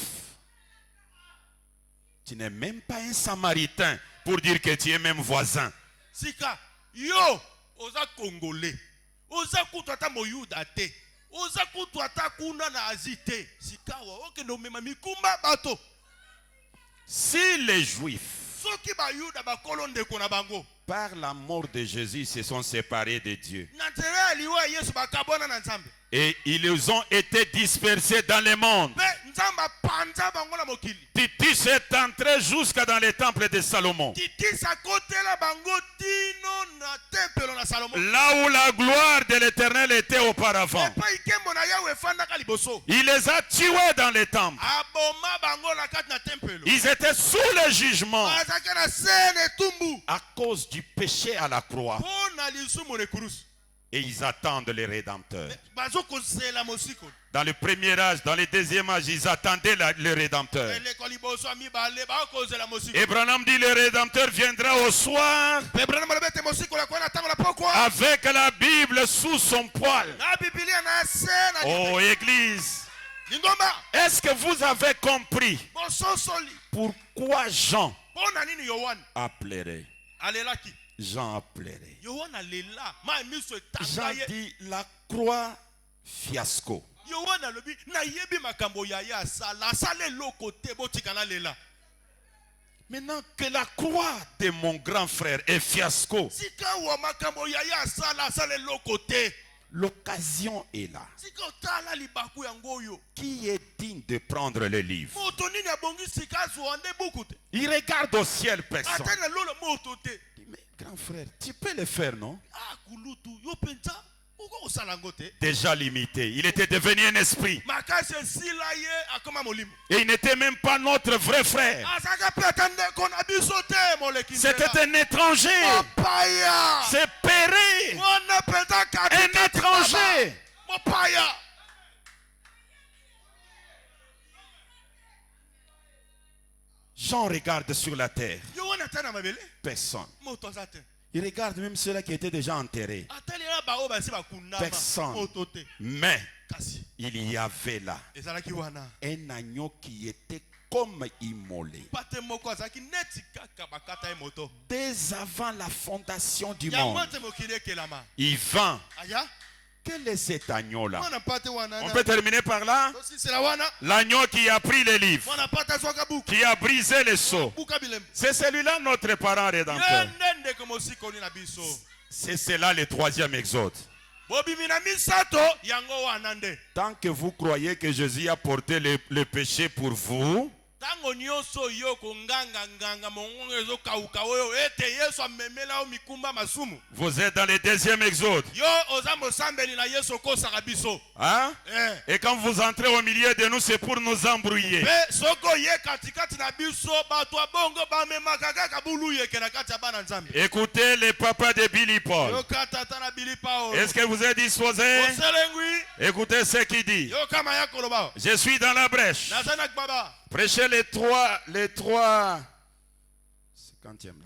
Speaker 1: tu n'es même pas un samaritain pour dire que tu es même voisin.
Speaker 2: Sika, yo, oza congolais, oza kutu ata moyuda te, oza kutu ata kuna na Asie te. Sika wa, oke no mema mikumba bato.
Speaker 1: Si les juifs,
Speaker 2: Soki ba yuda ba kolonde kona bango,
Speaker 1: par la mort de Jésus, se sont séparés de Dieu.
Speaker 2: na tere liwa Yesu ba kabona na Nzambe.
Speaker 1: Et ils ont été dispersés dans le monde.
Speaker 2: Pe Nzamba panza bango na mokili.
Speaker 1: Titus est entré jusqu'à dans les temples de Salomon.
Speaker 2: Titis a côté la bango tino na temple na Salomon.
Speaker 1: Là où la gloire de l'Éternel était auparavant.
Speaker 2: Pa ikembo na Yahweh fanda ka liboso.
Speaker 1: Il les a tués dans les temples.
Speaker 2: Aboma bango na kati na temple.
Speaker 1: Ils étaient sous le jugement
Speaker 2: Azaka na sene tumbu.
Speaker 1: à cause du péché à la croix.
Speaker 2: Pona lisumu ne kurus.
Speaker 1: Et ils attendent le Rédempteur.
Speaker 2: Bazo kozela mosiko.
Speaker 1: Dans le premier âge, dans le deuxième âge, ils attendaient le Rédempteur.
Speaker 2: Ele ko liboso ami bale ba kozela mosiko.
Speaker 1: Et Branham dit le Rédempteur viendra au soir
Speaker 2: Pe brana malobete mosiko la kona tango la pokwa.
Speaker 1: avec la Bible sous son poil.
Speaker 2: Na Biblia na sena.
Speaker 1: Oh Église,
Speaker 2: Lingomba.
Speaker 1: est-ce que vous avez compris
Speaker 2: Bososoli.
Speaker 1: pourquoi Jean
Speaker 2: Pona nini Yohana?
Speaker 1: a pleuré?
Speaker 2: Alelaki.
Speaker 1: Jean a pleuré.
Speaker 2: Yohana lela. Ma miso
Speaker 1: Jean
Speaker 2: tangaye.
Speaker 1: dit la croix fiasco.
Speaker 2: Yohana lobi na yebi makambo ya ya sala sale lokote botikana lela.
Speaker 1: Maintenant que la croix de mon grand frère est fiasco,
Speaker 2: Sika wa makambo ya ya sala sale lokote.
Speaker 1: l'occasion est là.
Speaker 2: Sika otala libaku ya ngoyo.
Speaker 1: Qui est digne de prendre le livre?
Speaker 2: Moto nini abongi sika zuande bukute.
Speaker 1: Il regarde au ciel, personne.
Speaker 2: Atana lolo moto te.
Speaker 1: Il dit, mais grand frère, tu peux le faire, non?
Speaker 2: Ah kulutu yo penza. Uko osala ngote.
Speaker 1: Déjà limité. Il était devenu un esprit.
Speaker 2: Makase sila ye akoma molimo.
Speaker 1: Et il n'était même pas notre vrai frère.
Speaker 2: Asaka petande kon abisote moleki.
Speaker 1: C'était un étranger.
Speaker 2: Paya.
Speaker 1: C'est péré.
Speaker 2: Wana penza
Speaker 1: Un étranger.
Speaker 2: Mopaya.
Speaker 1: Jean regarde sur la terre.
Speaker 2: Yohana tana mabele.
Speaker 1: Personne.
Speaker 2: Moto azate.
Speaker 1: Il regarde même ceux-là qui étaient déjà enterrés.
Speaker 2: Atalela bao basi bakunama.
Speaker 1: Personne.
Speaker 2: Moto te.
Speaker 1: Mais
Speaker 2: Kasi.
Speaker 1: il y avait là
Speaker 2: Ezalaki wana.
Speaker 1: un agneau qui était comme immolé.
Speaker 2: Pate moko azaki neti kaka bakata e moto.
Speaker 1: Dès avant la fondation du
Speaker 2: Ya
Speaker 1: monde,
Speaker 2: mwate mokili ekelama.
Speaker 1: il vint.
Speaker 2: Aya.
Speaker 1: Quel est cet agneau-là?
Speaker 2: Mwana pate wana.
Speaker 1: On peut terminer par là.
Speaker 2: Tosi sela wana.
Speaker 1: L'agneau qui a pris les livres,
Speaker 2: Mwana pate swaka buku.
Speaker 1: qui a brisé les seaux.
Speaker 2: Buka bilem.
Speaker 1: C'est celui-là notre parent rédempteur.
Speaker 2: Yende ko mosiko ni na biso.
Speaker 1: C'est cela le troisième exode.
Speaker 2: Bobimi na misato yango wana nde.
Speaker 1: Tant que vous croyez que Jésus a porté le péché pour vous,
Speaker 2: Tango nyonso yo konganga nganga mongongo ezo kauka oyo ete Yesu amemela o mikumba masumu.
Speaker 1: vous êtes dans le deuxième exode.
Speaker 2: Yo oza mosambeli na Yesu kosaka biso.
Speaker 1: Hein?
Speaker 2: Eh.
Speaker 1: Et quand vous entrez au milieu de nous, c'est pour nous embrouiller.
Speaker 2: Pe soko ye katikati na biso bato bongo bamemaka kaka bulu yeke na kati ya bana nzambe.
Speaker 1: Écoutez les papas de Billy Paul.
Speaker 2: Yo kata tana bilipa o.
Speaker 1: Est-ce que vous êtes disposés?
Speaker 2: Oselengwi.
Speaker 1: Écoutez ce qu'il dit.
Speaker 2: Yo kama ya koloba.
Speaker 1: Je suis dans la brèche.
Speaker 2: Nazana baba.
Speaker 1: Prêchez les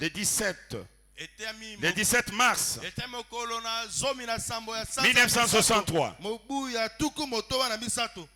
Speaker 1: 17
Speaker 2: Etemi.
Speaker 1: le 17 mars
Speaker 2: Etemi kolona zomi na sambo ya
Speaker 1: 1963.
Speaker 2: Mobu ya tuku motoba na misato.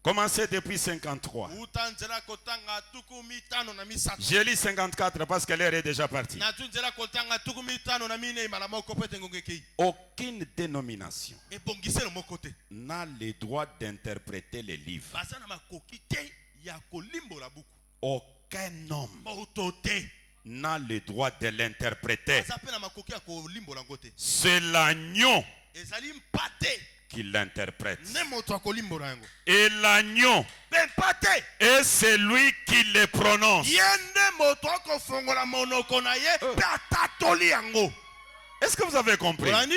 Speaker 1: Commencez depuis 53.
Speaker 2: Utanzela kotanga tuku mitano na misato.
Speaker 1: J'ai lu 54 parce que l'heure est déjà partie.
Speaker 2: Na tunzela kotanga tuku mitano na mine imala moko pete ngongeki.
Speaker 1: Aucune dénomination
Speaker 2: Ebongiselo moko te.
Speaker 1: n'a le droit d'interpréter les livres.
Speaker 2: Basana makoki te ya kolimbola buku.
Speaker 1: Aucun homme
Speaker 2: Moto te.
Speaker 1: n'a le droit de l'interpréter.
Speaker 2: Asa pe na makoki ya kolimbola ngote.
Speaker 1: C'est l'agneau
Speaker 2: Ezali mpate.
Speaker 1: qui l'interprète.
Speaker 2: Ne moto akolimbola yango.
Speaker 1: Et l'agneau
Speaker 2: Ben mpate.
Speaker 1: est celui qui le prononce.
Speaker 2: Yende moto akofongola monoko na ye pe atatoli yango.
Speaker 1: Est-ce que vous avez compris?
Speaker 2: Olandi?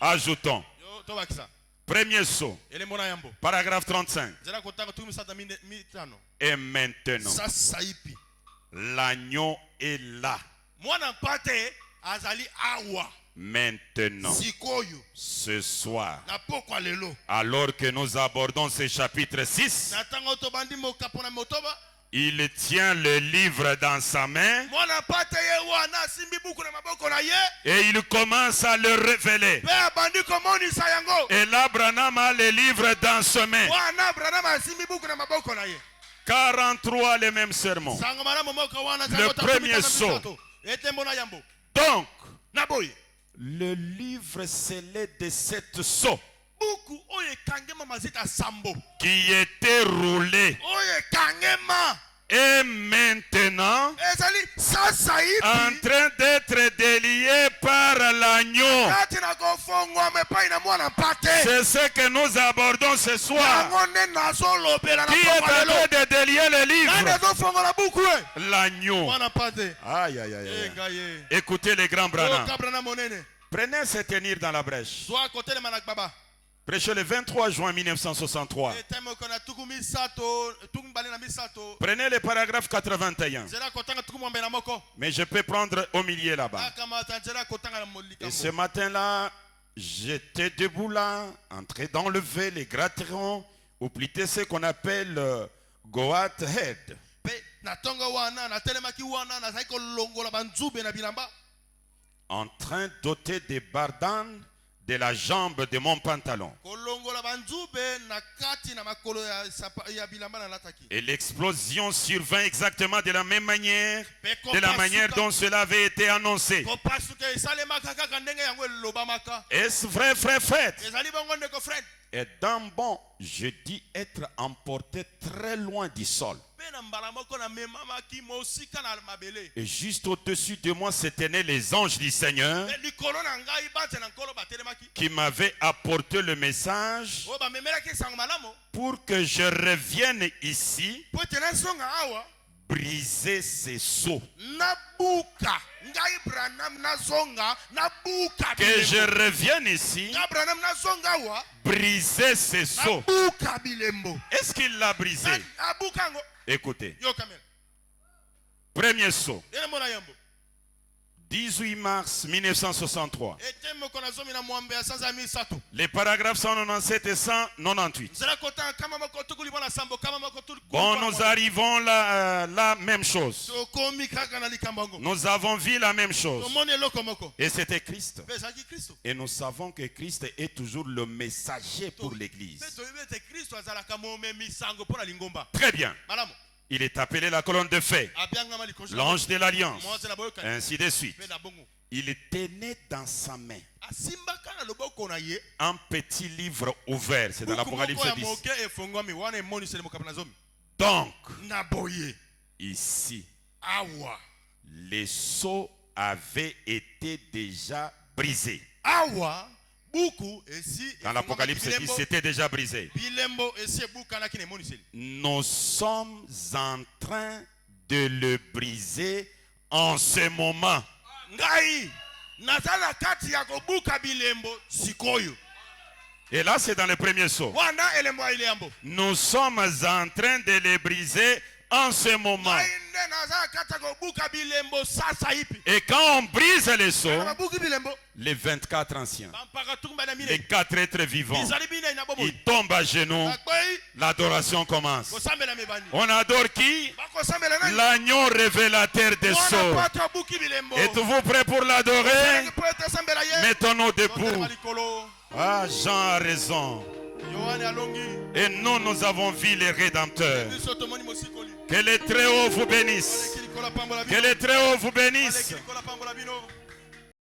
Speaker 1: Ajoutons.
Speaker 2: Yo to bakisa.
Speaker 1: Premier saut,
Speaker 2: Ele mona yambo.
Speaker 1: paragraphe 35.
Speaker 2: Zela kotanga tuku misata mitano.
Speaker 1: Et maintenant,
Speaker 2: Sasa ipi.
Speaker 1: l'agneau est là.
Speaker 2: Mwana mpate azali awa.
Speaker 1: Maintenant,
Speaker 2: Sikoyo.
Speaker 1: ce soir,
Speaker 2: Na pokwa lelo.
Speaker 1: alors que nous abordons ce chapitre 6,
Speaker 2: Na tango to bandi mokapona motoba.
Speaker 1: Il tient le livre dans sa main
Speaker 2: mwana mpate ye wana asimbi buku na maboko na ye
Speaker 1: et il commence à le révéler.
Speaker 2: mpe abandi komonisa yango.
Speaker 1: Et là, Branham a le livre dans sa main.
Speaker 2: Wana Branham asimbi buku na maboko na ye.
Speaker 1: 43 les mêmes sermons.
Speaker 2: Sango malamu moka wana
Speaker 1: Le
Speaker 2: sango
Speaker 1: premier
Speaker 2: takumita na
Speaker 1: saut.
Speaker 2: misato. Etembo na yambo.
Speaker 1: Donc,
Speaker 2: Na boye.
Speaker 1: le livre scellé de cette sceau
Speaker 2: Buku oye kangema mazita sambo.
Speaker 1: qui était roulé
Speaker 2: Oye kangema.
Speaker 1: est maintenant
Speaker 2: Ezali sasa
Speaker 1: en
Speaker 2: hivi.
Speaker 1: train d'être délié par l'agneau.
Speaker 2: Kati na kofongwa mepai na mwana mpate.
Speaker 1: C'est ce que nous abordons ce soir.
Speaker 2: Yango nde nazolobela na
Speaker 1: Qui est en
Speaker 2: papa lelo.
Speaker 1: train de délier le
Speaker 2: Nani
Speaker 1: livre?
Speaker 2: azofongola buku e?
Speaker 1: L'agneau.
Speaker 2: Mwana mpate.
Speaker 1: Aïe, aïe, aïe, aïe.
Speaker 2: Enga ye.
Speaker 1: Écoutez les grands Branham.
Speaker 2: Oka Branham monene.
Speaker 1: Prenez se tenir dans la brèche.
Speaker 2: Zwa kotelema na baba.
Speaker 1: Prêchez le 23 juin 1963.
Speaker 2: Etemo kona tuku misato, tuku mbali na misato.
Speaker 1: Prenez le paragraphe 81.
Speaker 2: Zera kotanga tuku mwambe na moko.
Speaker 1: Mais je peux prendre au milieu là-bas.
Speaker 2: Akamata zera kotanga na molika.
Speaker 1: Et ce matin-là, j'étais debout là, en train d'enlever les gratterons, ou plutôt ce qu'on appelle Goat Head.
Speaker 2: Pe na tonga wana na telemaki wana na saiko longola banzube na bilamba.
Speaker 1: En train d'ôter des bardanes de la jambe de mon pantalon.
Speaker 2: Kolongola banzube na kati na makolo ya bilamba na lataki.
Speaker 1: Et l'explosion survint exactement de la même manière,
Speaker 2: Pe
Speaker 1: de la manière dont cela avait été annoncé.
Speaker 2: ko pasuke salema kaka ndenge yango lobamaka.
Speaker 1: Est-ce vrai, frère Fred?
Speaker 2: Ezali bongo ndeko friend.
Speaker 1: Et d'un bond, je dis être emporté très loin du sol.
Speaker 2: Pe na mbala moko na memamaki mosika na mabele.
Speaker 1: Et juste au-dessus de moi se tenaient les anges du Seigneur
Speaker 2: Pe likolo na ngai bate na nkolo batelemaki.
Speaker 1: qui m'avaient apporté le message
Speaker 2: O ba memelaki sango malamo.
Speaker 1: pour que je revienne ici,
Speaker 2: Po tena songa awa.
Speaker 1: briser ces seaux.
Speaker 2: Nabuka ngai Branham nazonga nabuka
Speaker 1: Que je
Speaker 2: bilembo.
Speaker 1: revienne ici,
Speaker 2: Ngai Branham nazonga wa
Speaker 1: briser ces seaux.
Speaker 2: nabuka bilembo.
Speaker 1: Est-ce qu'il l'a brisé?
Speaker 2: Nabuka ngo
Speaker 1: Écoutez,
Speaker 2: yo kamera.
Speaker 1: premier saut,
Speaker 2: Ele mona yambo.
Speaker 1: 18 mars 1963.
Speaker 2: Etemo kona zomi na mwambe ya sanza misato.
Speaker 1: Les paragraphes 197 et 198.
Speaker 2: Zela kota kama mako tukuli bona sambo kama mako tukuli.
Speaker 1: Bon, nous arrivons là, la même chose.
Speaker 2: Tokomi kaka na likambango.
Speaker 1: Nous avons vu la même chose.
Speaker 2: Tomone loko moko.
Speaker 1: Et c'était Christ.
Speaker 2: Pesa ki Kristo.
Speaker 1: Et nous savons que Christ est toujours le messager pour l'Église.
Speaker 2: Peto yebete Kristo azalaka mome misango pona lingomba.
Speaker 1: Très bien.
Speaker 2: Malamu.
Speaker 1: Il est appelé la colonne de feu,
Speaker 2: Abianga mali konjo.
Speaker 1: l'ange de l'Alliance,
Speaker 2: Mwanze na boyoka.
Speaker 1: ainsi de suite.
Speaker 2: Pe na bongo.
Speaker 1: Il tenait dans sa main
Speaker 2: Asimbaka na loboko na ye.
Speaker 1: un petit livre ouvert. C'est dans l'Apocalypse 10.
Speaker 2: moke efongwami wana emonisele mokapa na zomi.
Speaker 1: Donc,
Speaker 2: Na boye.
Speaker 1: ici,
Speaker 2: Awa.
Speaker 1: les seaux avaient été déjà brisés.
Speaker 2: Awa. Buku esi.
Speaker 1: Dans l'Apocalypse 10, c'était déjà brisé.
Speaker 2: Bilembo esi buka na kine emonisele.
Speaker 1: Nous sommes en train de le briser en ce moment.
Speaker 2: Ngai. Nazala kati ya kobuka bilembo sikoyo.
Speaker 1: Et là, c'est dans le premier saut.
Speaker 2: Wana elembo ile yambo.
Speaker 1: Nous sommes en train de les briser en ce moment.
Speaker 2: Ngai nazala kati ya kobuka bilembo sasa ipi.
Speaker 1: Et quand on brise les seaux,
Speaker 2: Mabuki bilembo.
Speaker 1: les 24 anciens,
Speaker 2: Bampaka tumba na
Speaker 1: les
Speaker 2: mine.
Speaker 1: 4 êtres vivants,
Speaker 2: Bizali bina ina bobo.
Speaker 1: ils tombent à genoux.
Speaker 2: Akoi.
Speaker 1: L'adoration commence.
Speaker 2: Kosambela mebani.
Speaker 1: On adore qui?
Speaker 2: Bakosambela nani.
Speaker 1: L'agneau révélateur des
Speaker 2: Wana
Speaker 1: sceaux.
Speaker 2: pata buki bilembo.
Speaker 1: Êtes-vous prêts pour l'adorer?
Speaker 2: Sambela ye.
Speaker 1: Mettons-nous
Speaker 2: Totele
Speaker 1: debout.
Speaker 2: malikolo.
Speaker 1: Ah, Jean a raison.
Speaker 2: Yohane alongi.
Speaker 1: Et nous avons vu les rédempteurs.
Speaker 2: Biso tomoni mosikoli.
Speaker 1: Que les Très-Hauts vous bénissent.
Speaker 2: Aleki likola pambola
Speaker 1: Que
Speaker 2: bino.
Speaker 1: les Très-Hauts vous bénissent.
Speaker 2: Aleki likola pambola bino.